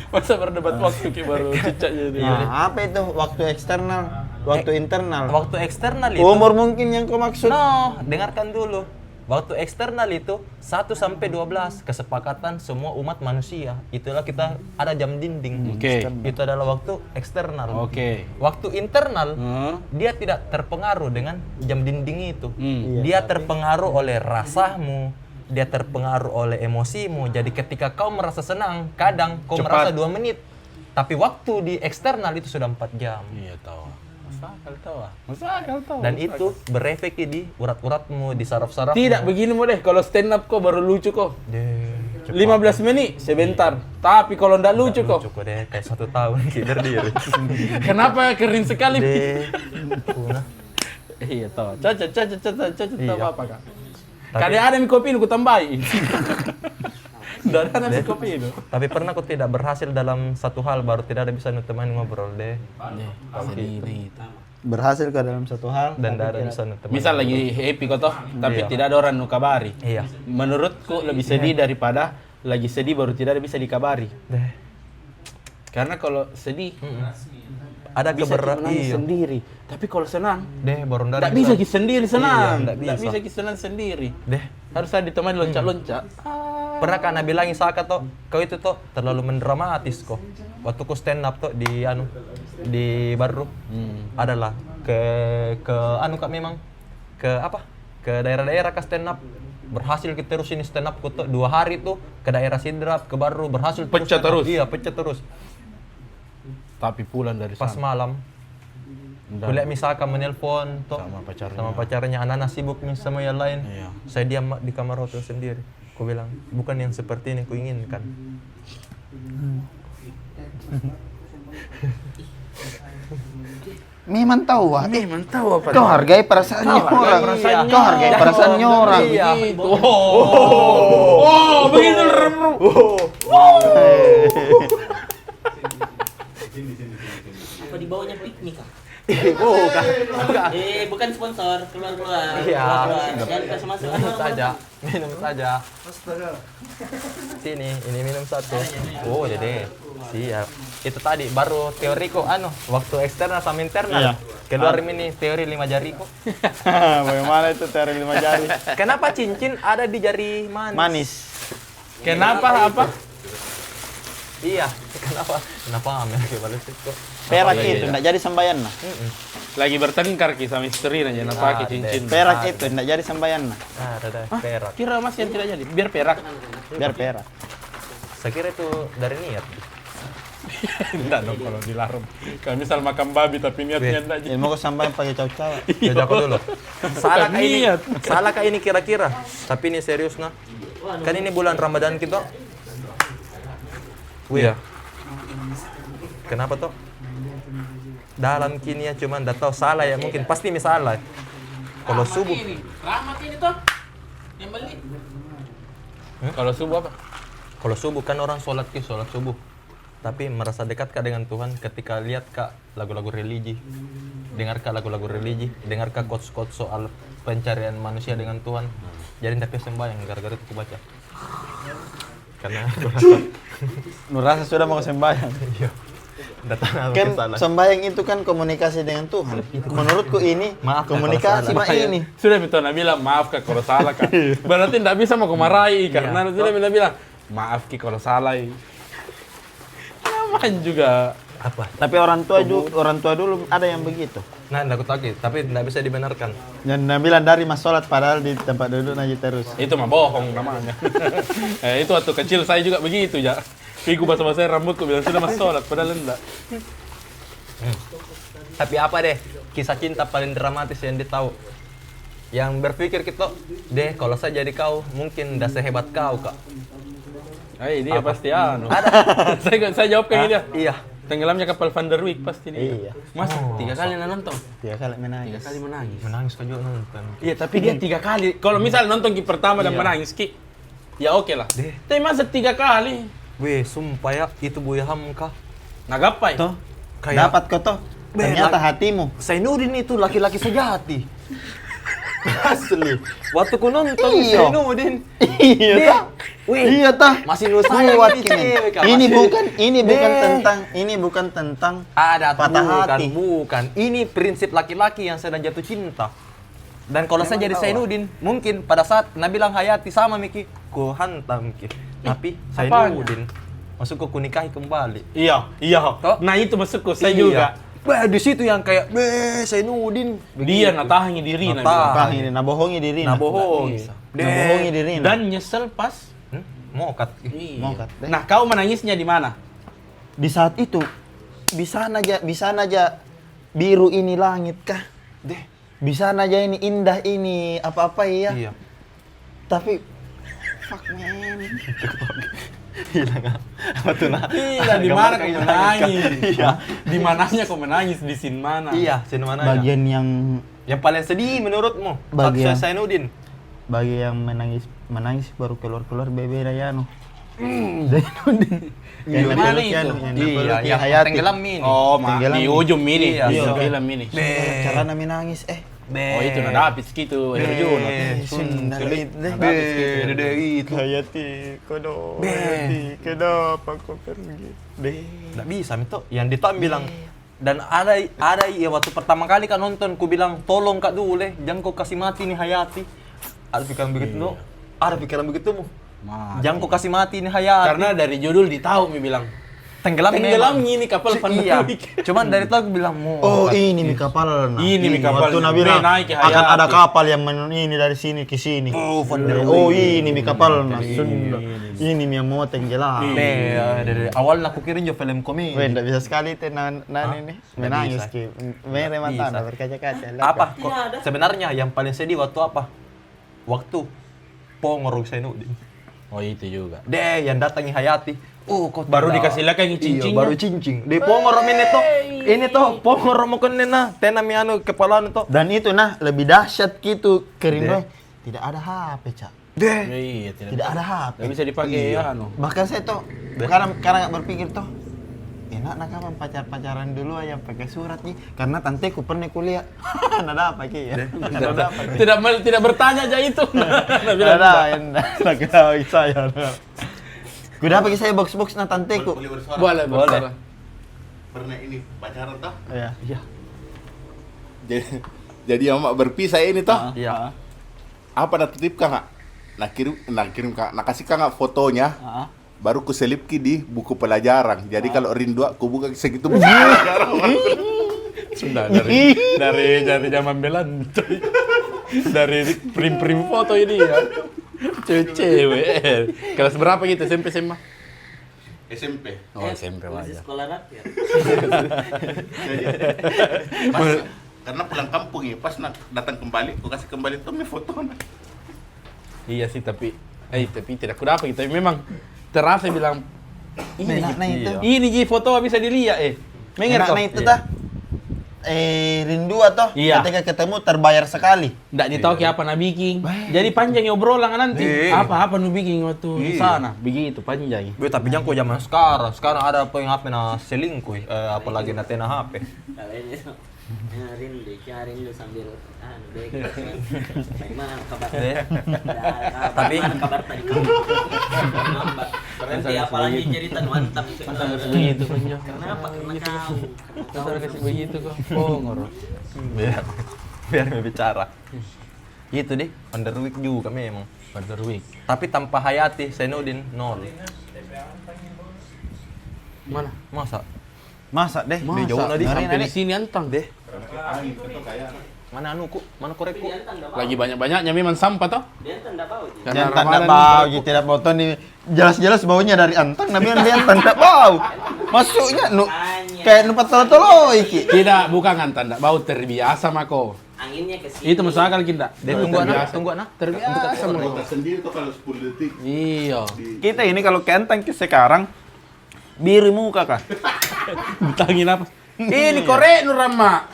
C: Masa berdebat waktu ki baru cicak jadi.
B: Nah, apa itu waktu eksternal, waktu internal?
A: Waktu eksternal itu
B: Umur mungkin yang kau maksud.
A: No, dengarkan dulu. Waktu eksternal itu 1 sampai 12 kesepakatan semua umat manusia. Itulah kita ada jam dinding.
C: Oke.
A: Itu adalah waktu eksternal.
C: Oke.
A: Waktu internal
C: Hmm.
A: dia tidak terpengaruh dengan jam dinding itu.
C: Hmm.
A: Dia terpengaruh oleh rasamu, dia terpengaruh oleh emosimu. Jadi ketika kau merasa senang, kadang kau
C: Cepat.
A: merasa 2 menit. Tapi waktu di eksternal itu sudah 4 jam.
C: Iya tahu. Masa akal tahu.
A: Dan itu berefek di urat-uratmu, di saraf-sarafmu.
C: Tidak begini mau deh, kalau stand up kok baru lucu kok.
A: Deh,
C: 15 menit sebentar. Tapi kalau ndak lucu kok.
A: cukup deh, kayak 1 tahun kider diri.
C: Kenapa kering sekali?
A: Deh, punah.
C: Iya tahu. Cacat tahu
A: Iya.
C: apa kak? Kadang ada mie kopi ini ku tambahin. Dari ada mie kopi itu.
A: Tapi pernah aku tidak berhasil dalam satu hal, baru tidak ada bisa teman ngobrol deh.
C: Sendiri.
B: Berhasil ke dalam satu hal
A: Dan tidak ada bisa teman.
C: Misal lagi happy kok toh, tapi
A: Iya.
C: tidak ada orang nu kabari.
A: Iya.
C: Menurutku lebih sedih daripada lagi sedih baru tidak ada bisa dikabari.
A: Deh.
C: Karena kalau sedih
A: Ada
C: bisa menangis
A: iya.
C: sendiri. Tapi kalau senang,
A: Deh, baru
C: tidak bisa ki sendiri senang.
A: Iya, nggak
C: Tidak
A: bisa.
C: bisa ki senang sendiri.
A: Deh.
C: Harus ada ditemani loncat-loncat.
A: Pernah kan bilangin Saka toh, kau itu toh terlalu mendramatis kok. Waktu ku stand up toh di Baru. Adalah ke kak memang ke apa? Ke daerah-daerah ke stand up. Berhasil kita terus ini stand up ku toh 2 hari tuh ke daerah Sidrap, ke Baru berhasil
C: Pecah
A: stand up.
C: terus?
A: Iya, pecah terus.
C: Tapi pulang dari
A: Pas
C: sana.
A: malam kulihat Misaka menelpon toh
C: Sama pacarnya.
A: sama pacarnya, anak-anak sibuk nih sama yang lain.
C: Iya.
A: Saya diam di kamar hotel sendiri. Aku bilang, bukan yang seperti ini ku inginkan.
B: Memang tahu, Wak.
C: Memang tahu apa.
B: Kau hargai perasaannya orang.
A: perasaannya.
B: Kau hargai perasaannya orang.
A: Iya.
C: Oh, begitu.
E: Apa dibawanya piknik kah?
A: Bukan. Bukan.
E: Bukan sponsor, keluar.
A: Iya.
E: Jangan kasih masuk.
A: Minum saja. Minum saja. Sini, ini minum satu. Oh, Dede. Siap. Itu tadi baru teoriku waktu eksternal sama internal.
B: Iya.
A: Kedua ini teori 5 jariku.
B: Bagaimana itu teori 5 jari?
A: Kenapa cincin ada di jari manis?
B: Manis.
C: Kenapa apa?
A: Iya, kenapa? Kenapa ambil ke balik itu?
B: Perak itu enggak jadi sembayan nah.
C: Lagi bertengkar ki sama istri aja nak pakai cincin.
B: Perak itu enggak jadi sembayan nah.
A: Ada perak.
C: Kira Mas yang tidak jadi, biar perak.
B: Biar perak.
A: Saya kira itu dari niat.
C: Enggak dong kalau dilarang. Kalau misal makan babi tapi niatnya enggak jadi.
B: Mau ke sembayan pakai caw-caw.
A: Jajak aku dulu. Salah kah ini?
C: niat.
A: Salah kah ini kira-kira? Tapi ini serius nah. Kan ini bulan Ramadan kita.
C: Iya.
A: Kenapa toh? Dalam kini ya cuman enggak tahu salah ya mungkin pasti misalnya. Kalau subuh.
C: Rahmat ini toh. Yang beli. Kalau subuh apa?
A: Kalau subuh kan orang sholat subuh. Tapi merasa dekat kah dengan Tuhan ketika lihat kak lagu-lagu religi, dengar kak lagu-lagu religi, dengar kak quotes-quotes soal pencarian manusia dengan Tuhan. Jadi tapi sembahyang gara-gara itu aku baca. Karena
B: Nurasa sudah mau sembahyang.
A: iya. Datang apa
B: Kan
A: salah.
B: sembahyang itu kan komunikasi dengan Tuhan. Menurutku ini
A: Maaf, Kak,
B: komunikasi
A: kalau
B: mah
C: Makanya,
B: ini.
C: Sudah Mitona bilang maaf kak kalau salah kak. Berarti enggak bisa mau kemarahi karena sudah bilang maaf ki kalau salah. Nyaman juga.
A: Apa?
B: Tapi orang tua dulu ada yang begitu.
A: Nah, enggak aku tahu, tapi enggak bisa dibenarkan.
B: Yang bilang dari mas sholat padahal di tempat duduk aja terus.
C: Itu mah bohong namanya. Itu waktu kecil saya juga begitu ya. Piku basah-basah rambutku bilang sudah mas sholat padahal enggak.
A: Tapi apa deh kisah cinta paling dramatis yang dia tahu? Yang berpikir kita, deh kalau saya jadi kau mungkin enggak sehebat kau kak.
C: Dia
A: Apa?
C: pasti saya jawab kayak dia.
A: Iya.
C: Tenggelamnya kapal Van der Wijk pasti dia.
B: Iya.
C: Mas, 3 kali nonton.
B: 3 kali menangis.
C: 3 kali menangis.
A: Menangis kau juga nonton.
C: Iya, tapi dia 3 kali. Kalau misal nonton ki pertama dan menangis ki, ya oke lah.
A: Deh.
C: Tapi masa 3 kali?
A: Weh, sumpah ya, itu Buya Hamka.
C: Nagapai?
B: Toh,
A: Kayak-
B: dapat kau toh. Ternyata hatimu.
A: Zainuddin itu laki-laki sejati. Asli. Waktu ku nonton
B: Iya.
A: Zainuddin.
B: Iya
A: Dia,
B: toh.
A: wih,
B: Iya toh.
A: masih nusaya
B: Kuat
A: ini
B: ini.
A: cewek, Kak.
B: Ini
A: Masih-
B: bukan tentang
A: ada
B: patah
A: bukan,
B: hati.
A: bukan. Ini prinsip laki-laki yang sedang jatuh cinta. Dan kalau saya jadi Zainuddin, mungkin pada saat Nabilang Hayati sama Miki, ku hantam Ki. Tapi Zainuddin, masuk ku nikahi kembali.
C: Iya.
A: Toh?
C: Nah itu masukku, saya
A: Iya.
C: juga.
A: Bah, di situ yang kayak, Zainuddin.
C: Dia natahangi diri
A: Natah.
B: Bang ini nabohongi diri.
A: Nah, bohong.
B: Nabohongi diri.
C: Dan nyesel pas.
A: Mokat.
C: Iya.
B: Mau kat.
C: Nah, kau menangisnya di mana?
B: Di saat itu bisa aja biru ini langit kah?
A: Deh.
B: Bisa aja ini indah ini apa-apa ya.
A: Iya.
B: Tapi fuck man.
A: Hilang apa tuh nah?
C: Iya, di mana kau menangis?
A: Iya.
C: Di mananya kau menangis? Di scene mana?
A: Iya, scene mana ya?
B: Bagian yang
A: Yang paling sedih menurutmu?
B: Bagian-
A: Zainuddin.
B: bagi yang menangis baru keluar bebe Rayano. Zainuddin.
C: Di mana itu?
B: Yang
A: Iya,
B: dipeluk
A: yang
B: Hayati.
A: tenggelam ini.
C: Oh,
B: Tenggelam
C: di
B: nih.
C: ujung ini.
A: Iya.
C: Di
B: Iya.
C: tenggelam ini.
B: Cara menangis
C: Oh, itu nada habis gitu. Herjuna.
A: itu.
B: Hayati, kodo.
A: Be.
B: Hayati, kenapa kau pergi?
A: Nggak bisa itu. Yang Dito bilang dan ada ya waktu pertama kali kan nonton ku bilang tolong kak dulu jangan kau kasih mati nih Hayati. Ada pikiran begitu no? Ada pikiran begitu mu? Jangan kau kasih mati nih Hayati.
C: Karena dari judul ditahu mi bilang
A: tenggelam
C: tenggelam
A: memang.
C: ini kapal Van der
A: Iya.
C: Wijk.
A: Cuman dari itu aku bilang mau.
B: Oh, ini mi kapal. Nah.
C: Ini mi
B: Iya,
C: kapal.
B: Waktu Nabi bilang
C: Naik ke
B: akan
C: Hayati.
B: ada kapal yang ini dari sini ke sini.
A: Oh, Van der
B: Oh, ini mi kapal. Nah. Ini mi yang mau tenggelam.
A: Dari awal aku kira jo film komedi.
B: Weh, nggak bisa sekali teh ini menangis
A: bisa.
B: ki. Mere mata
A: Bisa.
B: berkaca-kaca.
A: Apa? Sebenarnya yang paling sedih waktu apa? Waktu Pongorong Zainuddin.
C: Oh, itu juga.
A: Deh, yang datangi Hayati. Oh, kok
C: Baru
A: tidak-
C: dikasih lihat kayak
A: Iya,
C: cincin.
A: baru cincin. Di Pongorong ini toh Pongorong mo nena. Tena mi anu kepala to.
B: Dan itu nah lebih dahsyat gitu kering
A: Deh.
B: weh. Tidak ada HP, Cak.
A: Deh.
C: Iya,
B: Tidak ada HP.
C: Tidak bisa dipakai ya anu.
B: Bahkan saya tuh karena nggak berpikir tuh enak nak kapan pacaran dulu aja pakai surat nih, karena tanteku pernah kuliah. Nada apa ki ya? Nada apa?
C: Tidak bertanya aja itu.
B: Nada, nak tahu saya. Kuda pakai saya box na tanteku.
D: Boleh bersuara.
C: Boleh.
D: Pernah ini pacaran toh?
B: Iya.
A: Iya.
D: Jadi Mak berpisah ini toh?
A: Iya.
D: Apa nak titipkan Kak? Nak kirim Kak, nak kasih Kak fotonya. Baru ku selipki di buku pelajaran. Jadi kalau rindu aku buka segitu buku pelajaran.
C: Sudah dari zaman Belanda. Dari prim foto ini ya. Cewek. Kelas berapa gitu? SMP SMA?
D: SMP.
C: Oh, SMP
E: Masih
C: aja.
E: sekolah rakyat.
D: Pas, karena pulang kampung ya, pas nak datang kembali, aku kasih kembali tuh foto.
C: Iya sih, tapi tidak kudapat gitu. Tapi memang terasa bilang ini Ji foto bisa dilihat
B: Enak
C: toh?
B: na itu tah. Rindu atau
C: Iya.
B: ketika ketemu terbayar sekali.
C: Nggak ditahu kayak apa na bikin. Jadi panjang ya obrolan nanti. Apa nu bikin waktu di sana. Begitu panjang.
A: Tapi jangan kok zaman sekarang. Sekarang ada apa yang HP na selingkuh, apalagi na tena HP.
E: Kalau ini rindu sambil baik. Bagaimana kabar?
A: Tapi
E: kabar tadi nanti apalagi cerita mantap
C: Begitu panjang.
E: kenapa karena kau
C: Saudara kasih begitu kok. Pongor.
A: biar bicara. Gitu deh, underweek juga memang.
C: Underweek.
A: Tapi tanpa Hayati, Senudin nol.
C: Mana?
B: Masa deh.
C: Masa?
A: jauh tadi,
C: Sampai di sini antang deh.
A: Mana mana korekku?
C: Lagi banyak-banyaknya memang sampah toh.
E: dia tak bau Ji.
C: Karena
B: Jangan tak
C: Ramadan
B: bau,
C: ini.
B: gitu tidak bau tuh nih. Jelas-jelas baunya dari antang, nabi yang tak bau. Masuknya kayak nupat tolo-tolo iki.
C: Tidak, bukan antan, bau terbiasa mako.
E: anginnya ke sini
C: Itu masuk akal kita.
A: Dia tunggu anak.
C: Terbiasa mako.
D: Sendiri tuh kalau 10 detik.
C: Iya.
B: Kita ini kalau ke antang sekarang biru muka kah?
C: Ditangin apa? Ini korek nu Rama.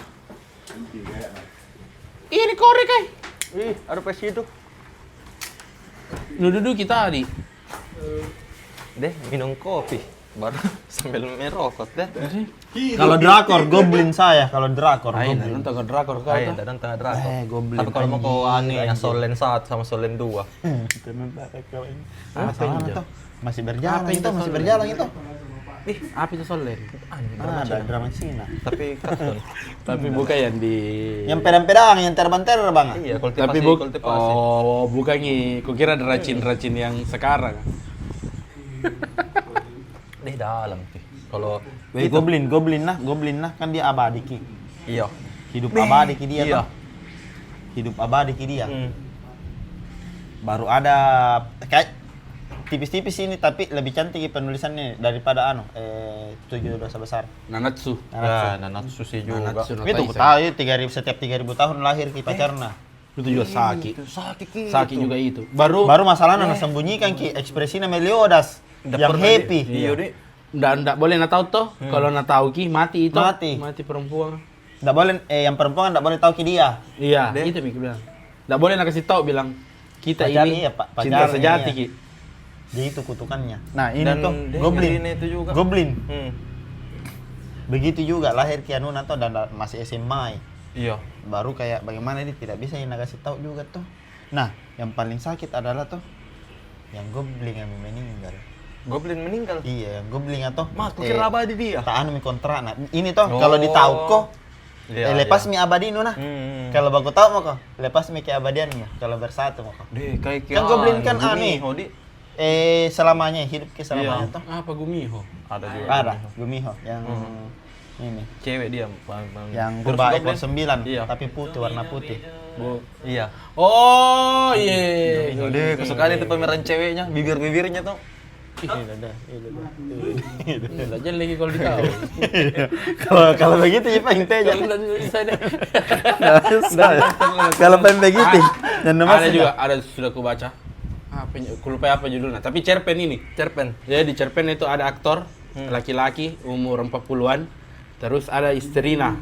C: Ini korek kai.
A: Ada pas itu.
C: Nu duduk kita tadi.
A: Deh, minum kopi. Baru sambil merokok deh.
B: Kalau drakor goblin saya, kalau drakor
C: Ayo,
B: goblin.
C: nonton ke drakor kau
A: Ayo,
C: tuh.
A: dan tengah drakor.
B: Goblin.
A: Tapi kalau mau kau aneh yang Solen 1 sama Solen 2.
B: Apa itu? Masih berjalan
C: Apa
B: itu,
C: itu,
B: masih
C: Sol?
B: berjalan itu.
C: Ih, apa itu Solen?
B: Ada drama Cina.
A: Tapi kartun.
C: Tapi bukan yang di
B: Yang pedang-pedang, yang terbang-terbang.
A: Iya,
C: Tapi
A: kultivasi.
C: oh, bukan nih. Kukira ada racin-racin yang sekarang.
A: Deh dalam tuh. Kalau
B: Goblin nah kan dia abadi ki.
A: iya.
B: Hidup abadi ki dia
A: Iya.
B: toh. Hidup abadi ki dia.
A: Hmm.
B: Baru ada kayak tipis-tipis ini tapi lebih cantik penulisannya daripada 7 dosa besar.
C: Nanatsu.
A: Ya, Nanatsu sih juga.
C: Nanatsu no
B: Itu ku
C: Taisai.
B: tahu 3.000 setiap 3.000 tahun lahir ki pacarna.
C: Itu juga Saki.
A: Sakit
C: Saki juga itu. Baru
B: Baru masalahnya sembunyikan ki ekspresinya Meliodas yang happy.
A: Iya, deh.
C: ndak boleh na tahu toh. Kalau na tahu ki mati itu.
B: Mati.
C: Perempuan.
B: Nggak boleh yang perempuan nggak boleh tahu ki dia.
C: Iya, itu Miki bilang. Ndak boleh nak kasih tahu bilang kita
B: Pacar
C: ini
B: iya, Pak.
C: cinta
B: Pacarnya
C: sejati
B: iya.
C: Ki.
B: Jadi itu kutukannya. Nah, ini
A: Dan
B: tuh
A: dia
B: goblin.
A: ngeriin itu juga.
B: Goblin.
A: Hmm.
B: Begitu juga lahir Kianuna tuh dan masih SMA.
A: Iya.
B: Baru kayak bagaimana dia tidak bisa yang kasih tahu juga tuh. Nah, yang paling sakit adalah tuh yang goblin yang meninggal.
A: Goblin meninggal.
B: Iya, yang goblin atau
A: Mas, kukira abadi dia.
B: tak anu mi kontrak. Nah, ini tuh
A: Oh.
B: kalau ditahu kok
A: Iya,
B: lepas
A: iya.
B: mi abadi nu nah. Kalau baku tahu mau kok lepas mi keabadiannya kalau bersatu mau kok.
A: Deh, kayak
B: Kan goblin kan aneh.
A: Hodi.
B: Selamanya hidup ke selamanya
A: Iya.
B: tuh.
C: Apa Gumiho?
A: Ada juga.
B: Ada Gumiho yang ini.
A: Cewek dia.
B: Yang
A: Terus
B: rubah
A: goblin?
B: ekor 9
A: Iya.
B: tapi putih warna putih.
A: Iya.
C: Oh, iya.
A: Deh, kesukaan itu pemeran ceweknya, bibir-bibirnya tuh.
C: Jangan lagi kalau ditahu.
B: Kalau begitu ya paling teja.
C: Jangan bisa deh.
B: Kalau paling begitu dan
C: Ada juga, ada sudah ku baca. Apa ku lupa apa judulnya, tapi cerpen ini.
A: Cerpen.
C: Jadi di cerpen itu ada aktor laki-laki umur 40-an. Terus ada istrina.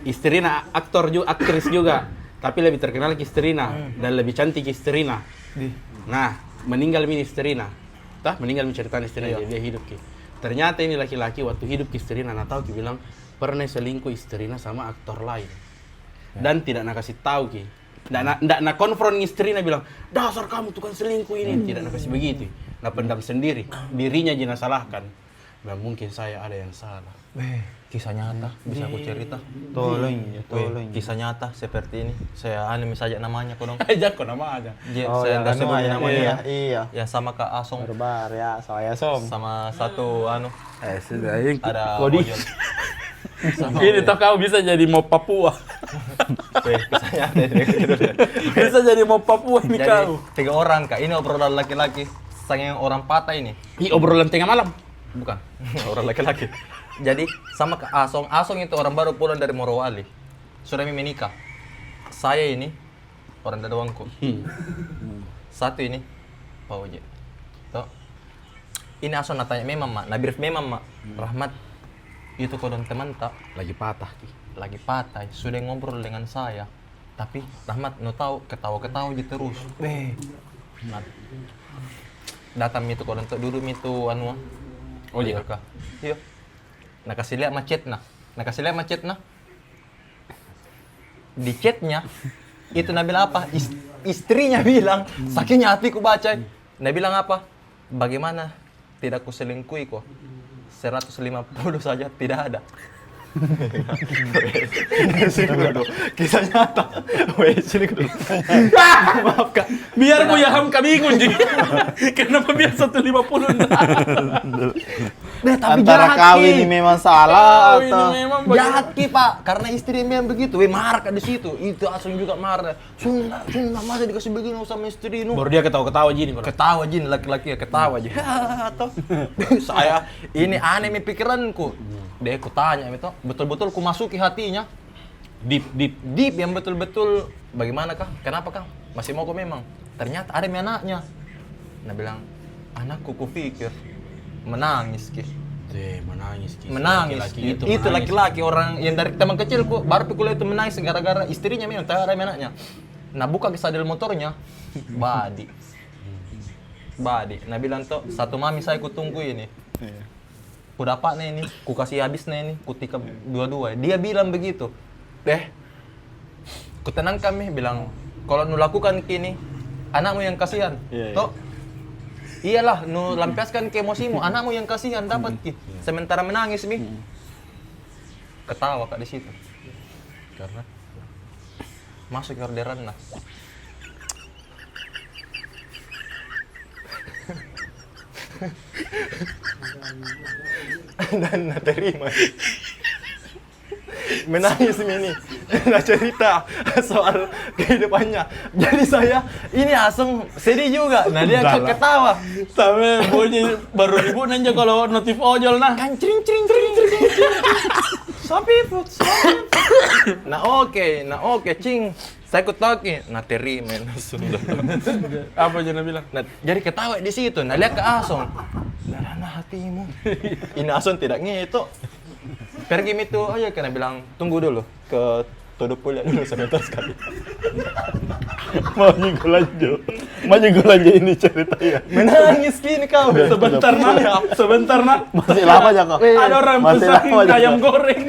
C: Istrina aktor juga, aktris juga. Tapi lebih terkenal istrina dan lebih cantik istrina. Nah, meninggal ini istrina. Tah meninggal menceritakan istrina dia hidup ki. Ternyata ini laki-laki waktu hidup istrinya, nah tahu ki bilang pernah selingkuh istrinya sama aktor lain. Dan tidak nak kasih tahu ki. Ndak nak konfront istrinya bilang, "Dasar kamu tukang selingkuh ini." Tidak nak kasih begitu. Nah pendam sendiri, dirinya jangan salahkan. Nah, mungkin saya ada yang salah.
A: Kisah nyata, bisa aku cerita.
B: Tolong, tolong.
A: Kisah nyata seperti ini. Saya anime saja namanya kodong.
C: Aja kok nama aja.
A: Saya nggak sebut namanya.
B: Iya.
A: Yang sama Kak Asong.
B: Barbar ya, saya som.
A: Sama satu
C: Sudah yang
A: ada
C: Kodi.
A: ojol. Sama
C: Ini toh kau bisa jadi mau Papua.
A: kisah nyata ini.
C: Bisa jadi mau Papua ini
A: Jadi
C: kau.
A: 3 orang Kak. Ini obrolan laki-laki. Sangat orang patah ini.
C: Ih, obrolan tengah malam.
A: Bukan, orang laki-laki. Jadi sama Kak Asong. Asong itu orang baru pulang dari Morowali. Sudah menikah. Saya ini orang Dadawangku. Satu ini Pak Oje. Toh. Ini Asong natanya memang mak, nabirif memang mak. Rahmat itu kodon teman tak
C: Lagi patah ki.
A: lagi patah. Sudah ngobrol dengan saya. Tapi Rahmat no tahu ketawa-ketawa aja terus. Nah, datang itu kodon tak dulu itu anu.
C: Oh iya.
A: Kak. Iya. Nah kasih lihat macetnya. Di chatnya itu Nabil apa? Istrinya bilang, saking hatiku baca. Nabil bilang apa? Bagaimana tidak kuselingkuhi kok? 150 saja tidak ada. Kisah nyata. Sini dulu. Maaf Kak.
C: Biar Bu Yaham kami bingung ji. Kenapa biar 150
A: Tapi
B: Antara
A: jahat,
B: kau
A: Ki.
B: ini memang salah atau
A: Jahat Ki Pak, karena istri memang begitu. Marah Kak di situ. Itu Asung juga marah. Sunda masa dikasih begini sama istri nu.
C: Baru dia ketawa-ketawa ji nih.
A: Ketawa Jin, laki-laki ya ketawa aja. Toh. Saya ini aneh nih pikiranku. Deh ku tanya itu, betul-betul ku masuki hatinya. Deep yang betul-betul bagaimana Kak? Kenapa Kak? Masih mau kok memang. Ternyata ada anaknya. Nah bilang, anakku kupikir menangis Ki.
C: Menangis ki.
A: Menangis
C: Laki-laki
A: Ki. Itu laki-laki orang yang dari teman kecilku baru pikul itu menangis gara-gara istrinya memang tak ada anaknya. Nah buka sadel motornya, badi. Nah bilang tuh, satu mami saya kutunggu ini. Ku dapat nih ini, ku kasih habis nih ini, ku tikam dua-dua. Dia bilang begitu. Ku tenang kami bilang, kalau nu lakukan kini, anakmu yang kasihan. Toh, iyalah, nu lampiaskan ke emosimu, anakmu yang kasihan dapat ki. Sementara menangis mi. Ketawa Kak di situ. Karena masuk ke orderan nah. Dan nak terima menangis ini nak cerita soal kehidupannya. Jadi saya ini langsung sedih juga. Nah dia ketawa
C: Sampai bunyi baru ribut nanya kalau notif ojol nah.
A: kan cring. Sapiput. Nah oke cing. Saya kutoki, nah terima Sunda.
C: Apa aja bilang?
A: Nah, jadi ketawa di situ. Nah lihat ke Asong. Nah hatimu. Ini Asong tidak ngeto. Pergi itu aja karena bilang tunggu dulu ke Todo Pulia dulu sebentar sekali.
B: mau gue lanjut ini ceritanya.
A: Menangis gini kau.
C: Sebentar nak.
B: Masih lama aja kok.
C: Ada orang
B: Masih
C: pesan
B: lama aja,
C: ayam
B: kok.
C: goreng.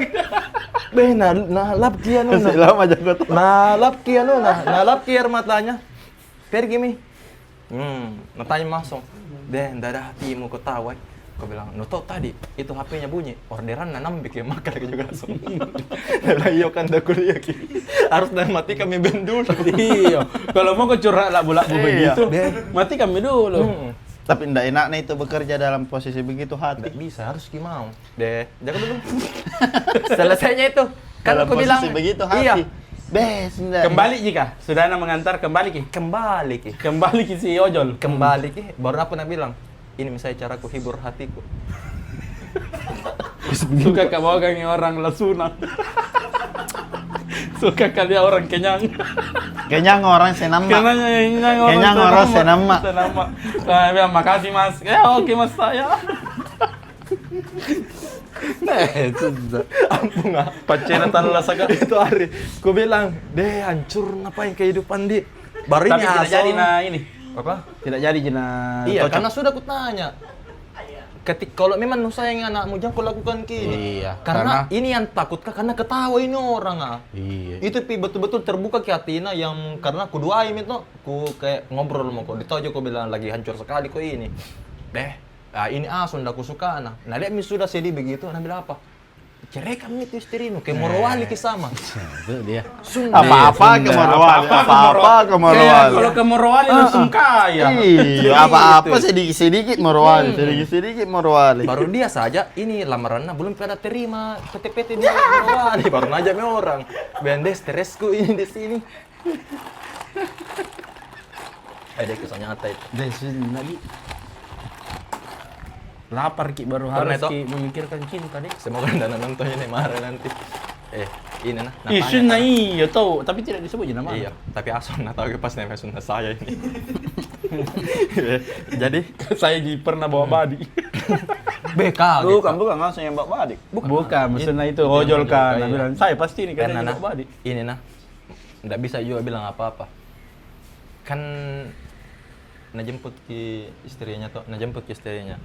A: Nah lap kian
B: Masih lama aja kok.
A: Nah lap kian matanya. Pergi mi. Matanya masuk. Ndak ada hatimu ketawa. Kau bilang, no tau tadi itu HP-nya bunyi, orderan nanam bikin makan juga langsung. Nah, iya kan dah kuliah ki. Harus dah mati kami ben dulu.
C: Iya. Kalau mau kau curhat lah bulak begitu, mati kami dulu.
B: Tapi ndak enaknya itu bekerja dalam posisi begitu hati.
A: Nggak bisa, harus gimana? Jangan dulu. Selesainya itu. Kan
B: Dalam
A: aku
B: posisi
A: bilang,
B: begitu hati.
A: iya.
B: Ndak.
C: Kembali jika sudah mengantar kembali ki. Kembali ki si ojol.
A: Kembali ki. Baru apa nak bilang? Ini misalnya caraku hibur hatiku.
C: Suka kak bawa orang lasunan. Suka kali orang kenyang.
B: Kenyang orang senama.
C: Kenyang
B: orang senama.
C: Saya bilang makasih mas. Ya oke mas saya.
A: Sudah. Ampun ah. Pacena tanah saga itu hari. Ku bilang, hancur ngapain kehidupan di. Baru
C: Tapi
A: ini
C: tidak jadi nah ini.
A: Apa?
C: Tidak jadi jena.
A: Iya, karena sudah kutanya. kalau memang nu sayang anakmu jangan kau lakukan gini.
C: Iya,
A: Karena ini yang takut kah? Karena ketawa ini orang
C: Iya.
A: Itu betul-betul terbuka ke hatina yang karena ku duain itu, ku kayak ngobrol sama kau. Ditahu kau bilang lagi hancur sekali kau ini. Ini asun dah ku suka nah. Nah lihat sudah sedih begitu, nah bilang apa? Cerai kami itu istrimu, kayak morowali kisama.
C: Itu dia.
B: Apa-apa ke Morowali, apa-apa ke Morowali.
C: Kalau ke Morowali langsung kaya.
B: Iya, apa-apa sedikit-sedikit Morowali, sedikit-sedikit Morowali.
A: Baru dia saja ini lamarannya belum pada terima PT-PT di Morowali, baru aja me orang. Bende stresku ini di sini. Ada kisah nyata itu.
C: Dan lagi lapar Ki baru
A: Karena
C: harus
A: itu-
C: Ki memikirkan cinta deh.
A: Semoga Dana nontonnya nih marah nanti. Ini nah.
C: Ih, Sunna iya tahu, tapi tidak disebut nama.
A: Iya, tapi Ason nah tahu pas namanya Sunda saya ini. Jadi
C: Saya pernah bawa badi.
A: BK
B: Bukan langsung yang Mbak Badik.
C: Bukan, maksudnya itu
A: Itu
C: ojol
A: yang
C: kan.
A: BK,
C: Nah,
A: iya.
C: bilang, saya pasti ini
A: Karena
C: karena
A: nah,
C: bawa badi.
A: ini nah, nggak bisa juga bilang apa-apa. Kan najemput ke istrinya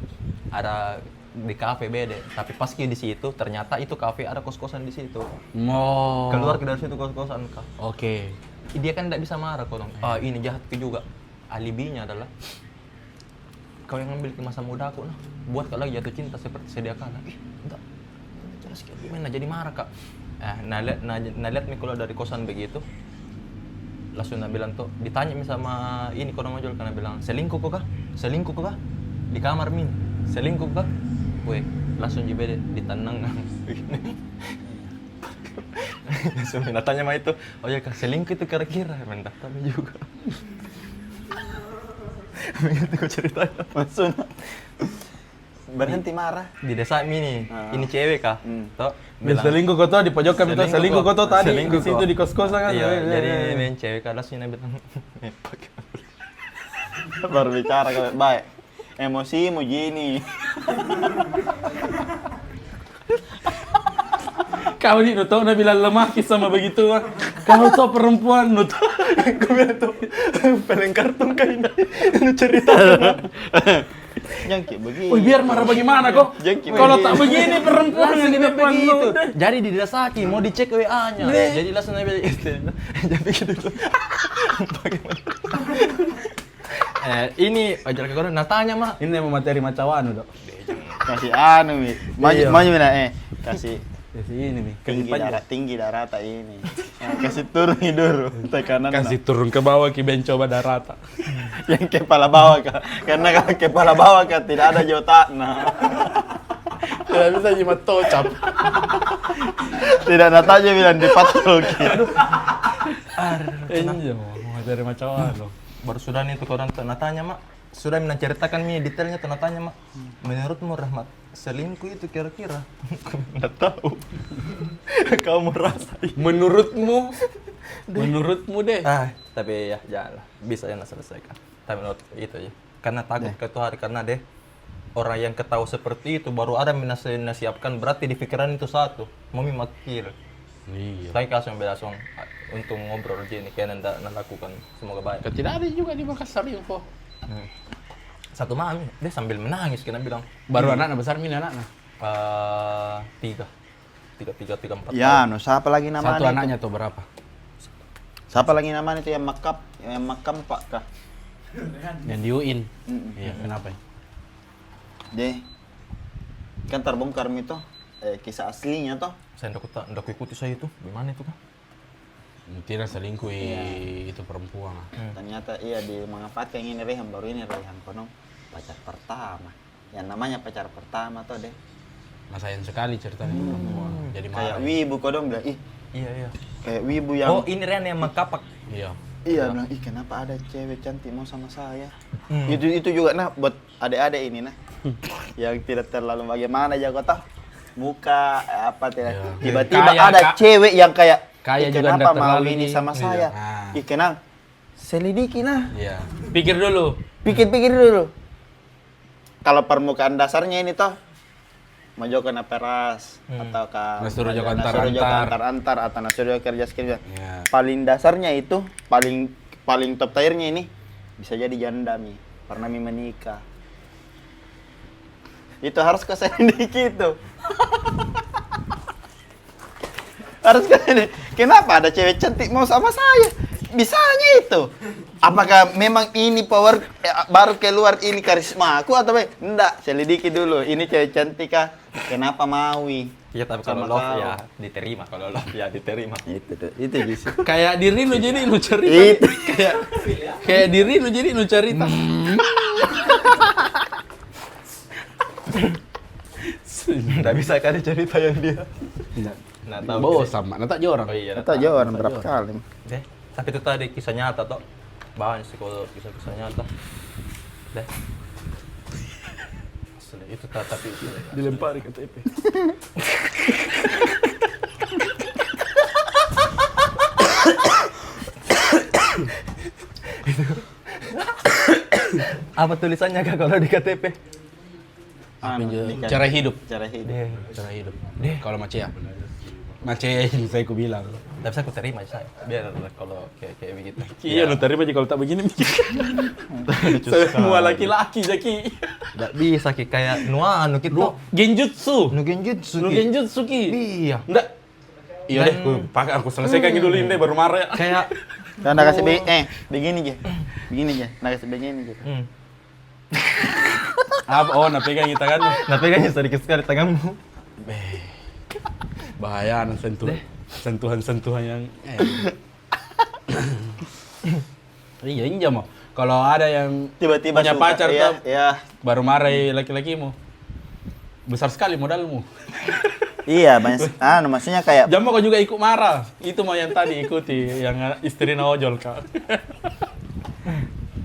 A: ada di kafe beda, tapi pas di situ ternyata itu kafe ada kos-kosan di situ.
C: Oh.
A: Keluar dari situ kos-kosan kah?
C: Oke.
A: Dia kan tidak bisa marah kok dong. Ini jahat ke juga. Alibinya adalah kau yang ngambil ke masa muda aku nah. Buat kau lagi jatuh cinta seperti sedia kala. Enggak. Jelas gimana jadi marah kak. Nah lihat nih kalau dari kosan begitu. Langsung nak bilang tuh ditanya sama ini kono mojol karena bilang selingkuh kok kah di kamar min selingkuh kah langsung juga ditanang langsung tanya mah itu oh ya kak selingkuh itu kira-kira mendak tapi juga begitu kau ceritanya
B: Maksudnya berhenti marah.
A: di desa ini ini cewek kah toh
C: Selingkuh kau tuh di pojokan itu selingkuh kau tuh tadi di
A: Selingkuh
C: situ
A: kok.
C: di kos-kosan kan.
A: iya jadi main cewek kah langsung bilang
B: Baru bicara kalau baik. Emosimu gini.
C: Kau nih nu tahu bilang lemah sama begitu. Kau tuh perempuan nu tahu.
A: Gue bilang tuh peleng kartun kayak ini cerita.
B: Jangki begini.
C: Wih, biar marah bagaimana kok?
B: Jengki
C: Kalau
B: begini.
C: tak begini perempuan yang di depan lu.
A: Jadi didasaki mau dicek WA-nya. Jadi langsung aja jadi gitu tuh. Bagaimana? Ini ajar ke kono tanya mah.
C: Ini yang materi macawan dok.
B: Kasih anu, Mi. Maju mina kasih
C: Jadi ini nih.
B: tinggi darata ini. Kasih turun dulu tekanan.
C: Kasih turun ke bawah ki ben coba darata.
B: Yang kepala bawah kah? Karena kalau kepala bawah kah tidak ada jotakna.
C: Tidak bisa jimat tocap.
B: Tidak natanya bilang dipatul gitu.
C: Iya, materi macawan loh.
A: Baru sudah nih tuh orang tanya mak. Sudah menceritakan detailnya tuh tanya mak. Menurutmu Rahmat selingkuh itu kira-kira? Nggak tahu. Kau merasa?
C: Menurutmu deh.
A: Tapi ya janganlah. Bisa yang selesaikan. Tapi menurut itu ya. Karena takut ke Tuhan karena deh orang yang ketahui seperti itu baru ada menasiapkan berarti di pikiran itu satu mau makir.
C: Iya.
A: Saya kasih langsung untuk ngobrol gini kayak nanda lakukan semoga baik.
C: Tidak ada juga di Makassar info.
A: Satu mami dia sambil menangis kena bilang
C: Baru anak besar ini anaknya.
A: tiga empat
B: Ya, no, siapa lagi namanya?
C: Satu anaknya tuh berapa?
B: Siapa lagi namanya itu yang makam Pak kah?
C: Yang di UIN. Iya, kenapa ya?
B: Deh. Kan terbongkar itu kisah aslinya toh.
A: saya ndak ikuti saya itu gimana itu kan
C: Tidak selingkuh itu perempuan.
B: Ternyata iya dimanfaatkan ini Rehan baru ini Rehan kono pacar pertama. Yang namanya pacar pertama toh deh.
C: Nah, sayang sekali ceritanya itu perempuan. Jadi
B: Kayak
C: marah.
B: wibu kok dong bilang
A: iya
B: kayak wibu yang
A: ini Ren yang mengkapak
C: Iya.
B: iya bilang kenapa ada cewek cantik mau sama saya. Itu juga nah buat adik-adik ini nah. Yang tidak terlalu bagaimana jago toh. Muka apa tidak.
C: Iya.
B: Tiba-tiba
C: Kayak,
B: ada
C: Kak.
B: cewek yang kayak
C: Kayak juga
B: kenapa
C: ndak
B: mau
C: terlalu
B: ini sama
C: Iya.
B: saya.
C: Nah.
B: Kenal. Selidiki nah.
C: Iya. Pikir dulu.
B: Pikir-pikir dulu. Kalau permukaan dasarnya ini toh majokan peras atau
C: Nasuruh joko
B: antar atau nasuruh kerja skripsi.
C: Iya.
B: Paling dasarnya itu paling top tiernya ini bisa jadi janda mi pernah mi menikah. Itu harus kau selidiki itu. Harus kau selidiki. Kenapa ada cewek cantik mau sama saya? Bisanya itu. Apakah memang ini power baru keluar ini karisma aku atau apa? Enggak, selidiki dulu. Ini cewek cantik kah? Kenapa maui?
A: Iya, tapi kalau
B: Sama
A: love
B: kau.
A: ya diterima, kalau love ya diterima.
B: Itu bisa.
C: Kayak diri lu jadi lu cerita.
B: Itu.
C: Kayak diri lu jadi lu cerita.
A: Nggak bisa kali cerita yang dia. Nah, tahu.
C: Bawa sama, nanti aja orang.
A: Oh iya.
B: Atau jauh berapa kali?
A: Deh, tapi itu tadi kisah nyata toh. Banyak sih kalau kisah-kisah nyata. Deh. Sudah itu tapi itu.
C: Dilempari ke TP.
A: Apa tulisannya Kak kalau di KTP?
B: Nikah.
C: Cara hidup.
B: Cara hidup.
A: Deh.
C: Cara hidup. Kalau Macea. Macea yang saya ku bilang.
A: Tapi saya aku terima saya. Biar kalau kayak begitu.
C: Iya, lu terima aja kalau tak begini. Semua laki-laki Jaki.
A: Nggak bisa Ki kayak nuanu gitu.
C: Genjutsu.
A: Nu genjutsu.
C: Nu
A: Ki.
C: genjutsu Ki.
A: Iya.
C: Enggak. Iya deh, aku selesaikan dulu ini baru marah.
A: Kayak
B: Dan nak kasih begini aja. Begini aja. Nak kasih begini aja.
C: Apa? Oh, nak pegang kita kan.
A: nah pegangnya sedikit sekali tanganmu.
C: Bahaya anak sentuhan yang iya inja mau. Kalau ada yang
B: Tiba-tiba
C: punya
B: suka,
C: pacar
B: iya,
C: tuh,
B: iya.
C: baru marahi laki-lakimu. Besar sekali modalmu.
B: Iya, maksudnya kayak
C: Jammu kau juga ikut marah. Itu mau yang tadi ikuti, yang istri ojol kak.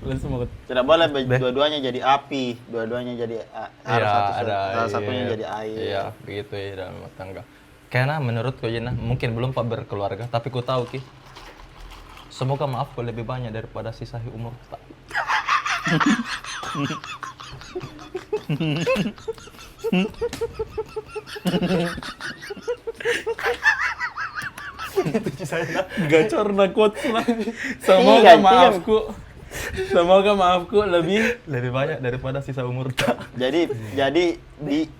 C: Langsung mau
B: tidak boleh dua-duanya jadi api, dua-duanya jadi harus salah satunya jadi air.
A: Iya, begitu ya dalam rumah tangga. Karena menurutku Jena, mungkin belum Pak berkeluarga, tapi ku tahu Ki. Semoga maafku lebih banyak daripada sisa umur tak.
C: gacor nak quotes lah. Semoga maafku. Semoga maafku lebih
A: Banyak daripada sisa umur tak.
B: Jadi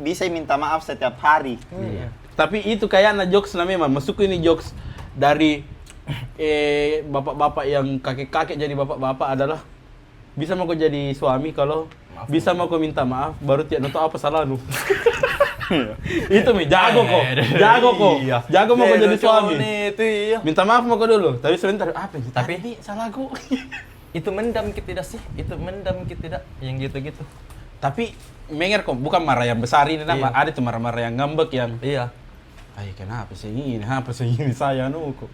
B: bisa minta maaf setiap hari.
A: Iya.
C: Tapi itu kayak jokes lah memang. Maksudku ini jokes dari bapak-bapak yang kakek-kakek jadi bapak-bapak adalah bisa mau kau jadi suami kalau bisa mau kau minta maaf baru tidak tahu apa salah lu. Itu mi jago kok.
A: Iya.
C: Jago mau kau jadi suami.
A: Itu iya.
C: Minta maaf mau kau dulu. Tapi sebentar apa ini?
A: Tapi
C: Tadi salahku.
A: itu mendam kita tidak sih? Itu mendam kita tidak yang gitu-gitu.
C: Tapi menger kok bukan marah yang besar ini nama.
A: Iya.
C: Ada tuh marah-marah yang ngambek yang
A: Iya.
C: ay kenapa sih ini? Apa sih ini saya nuku?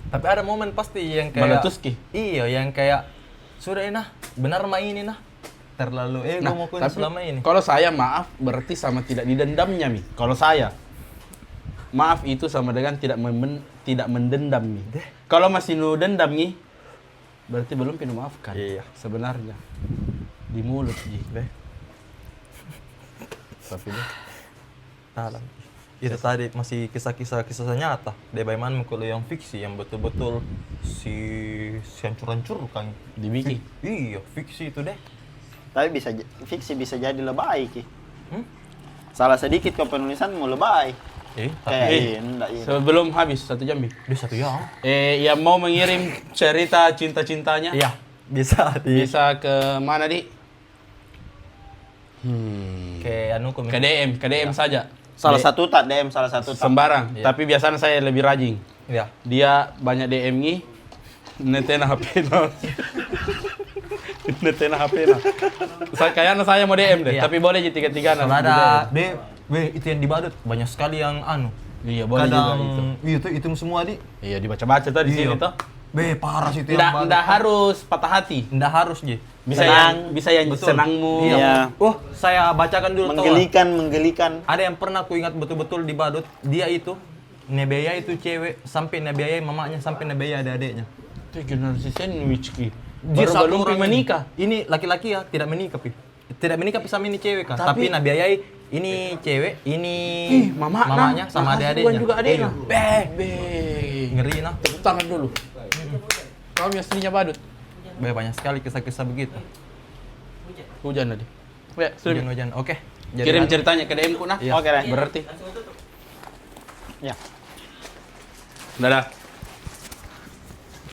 A: Tapi ada momen pasti yang kayak
C: Meletus Ki.
A: Iya, yang kayak sudah nah, benar mah ini nah. Terlalu ego mau
C: tapi
A: selama ini.
C: kalau saya maaf berarti sama tidak didendamnya mi. Kalau saya maaf itu sama dengan tidak mendendam mi. Kalau masih nu dendam nih berarti belum pinu maafkan.
A: Iya.
C: Sebenarnya di mulut ji. Tapi deh.
A: Dalam. Itu tadi masih kisah-kisah nyata. Bagaimana kalau yang fiksi yang betul-betul si hancur-hancur kan.
C: Dibikin.
A: Iya, fiksi itu deh.
B: Tapi fiksi bisa jadi lebay Ki. Salah sedikit kau penulisan mau lebay.
A: Tapi
B: Enggak ini.
C: Sebelum habis 1 jam mi.
A: dia 1 jam.
C: Yang mau mengirim cerita cinta-cintanya
A: Iya, bisa
C: bisa ke mana di?
A: ke anu
C: Ke DM saja.
B: Salah satu tak DM, salah satu tak.
C: Sembarang.
A: Iya.
C: Tapi biasanya saya lebih rajin.
A: Iya.
C: Dia banyak DM nih. Netena HP no. Netena HP no. Kayaknya saya mau DM deh,
A: Iya.
C: tapi boleh jadi 3-3
A: Kalau ada itu yang dibadut banyak sekali yang anu.
C: Iya, boleh juga itu.
A: Itu semua di.
C: Iya, dibaca-baca tadi
A: Iya.
C: sini tuh.
A: Parah sih itu yang badut.
C: Nggak harus patah hati.
A: Nggak harus, Ji.
C: Bisa yang
A: Betul.
C: senangmu.
B: Iya.
A: Saya bacakan dulu toh.
B: Menggelikan.
A: Ada yang pernah aku ingat betul-betul di badut. Dia itu nebeya itu cewek sampai nebeya mamanya sampai nebeya adiknya.
C: Itu generasi sandwich ki.
A: Dia satu
C: Baru
A: orang
C: menikah.
A: Ini laki-laki ya, tidak menikah, Pi. Tidak menikah sama ini cewek kan. Tapi nabiayai ini cewek, ini mamanya sama adik-adiknya.
C: juga adiknya.
A: Ngeri nah.
C: Tepuk tangan dulu. Kamu istrinya badut.
A: Banyak sekali kisah-kisah begitu.
C: Hujan tadi. Ya, sudah.
A: Hujan-hujan. Oke.
C: Kirim ceritanya ke DM ku nah.
B: Oke deh.
C: Berarti.
B: Ya.
C: Dadah.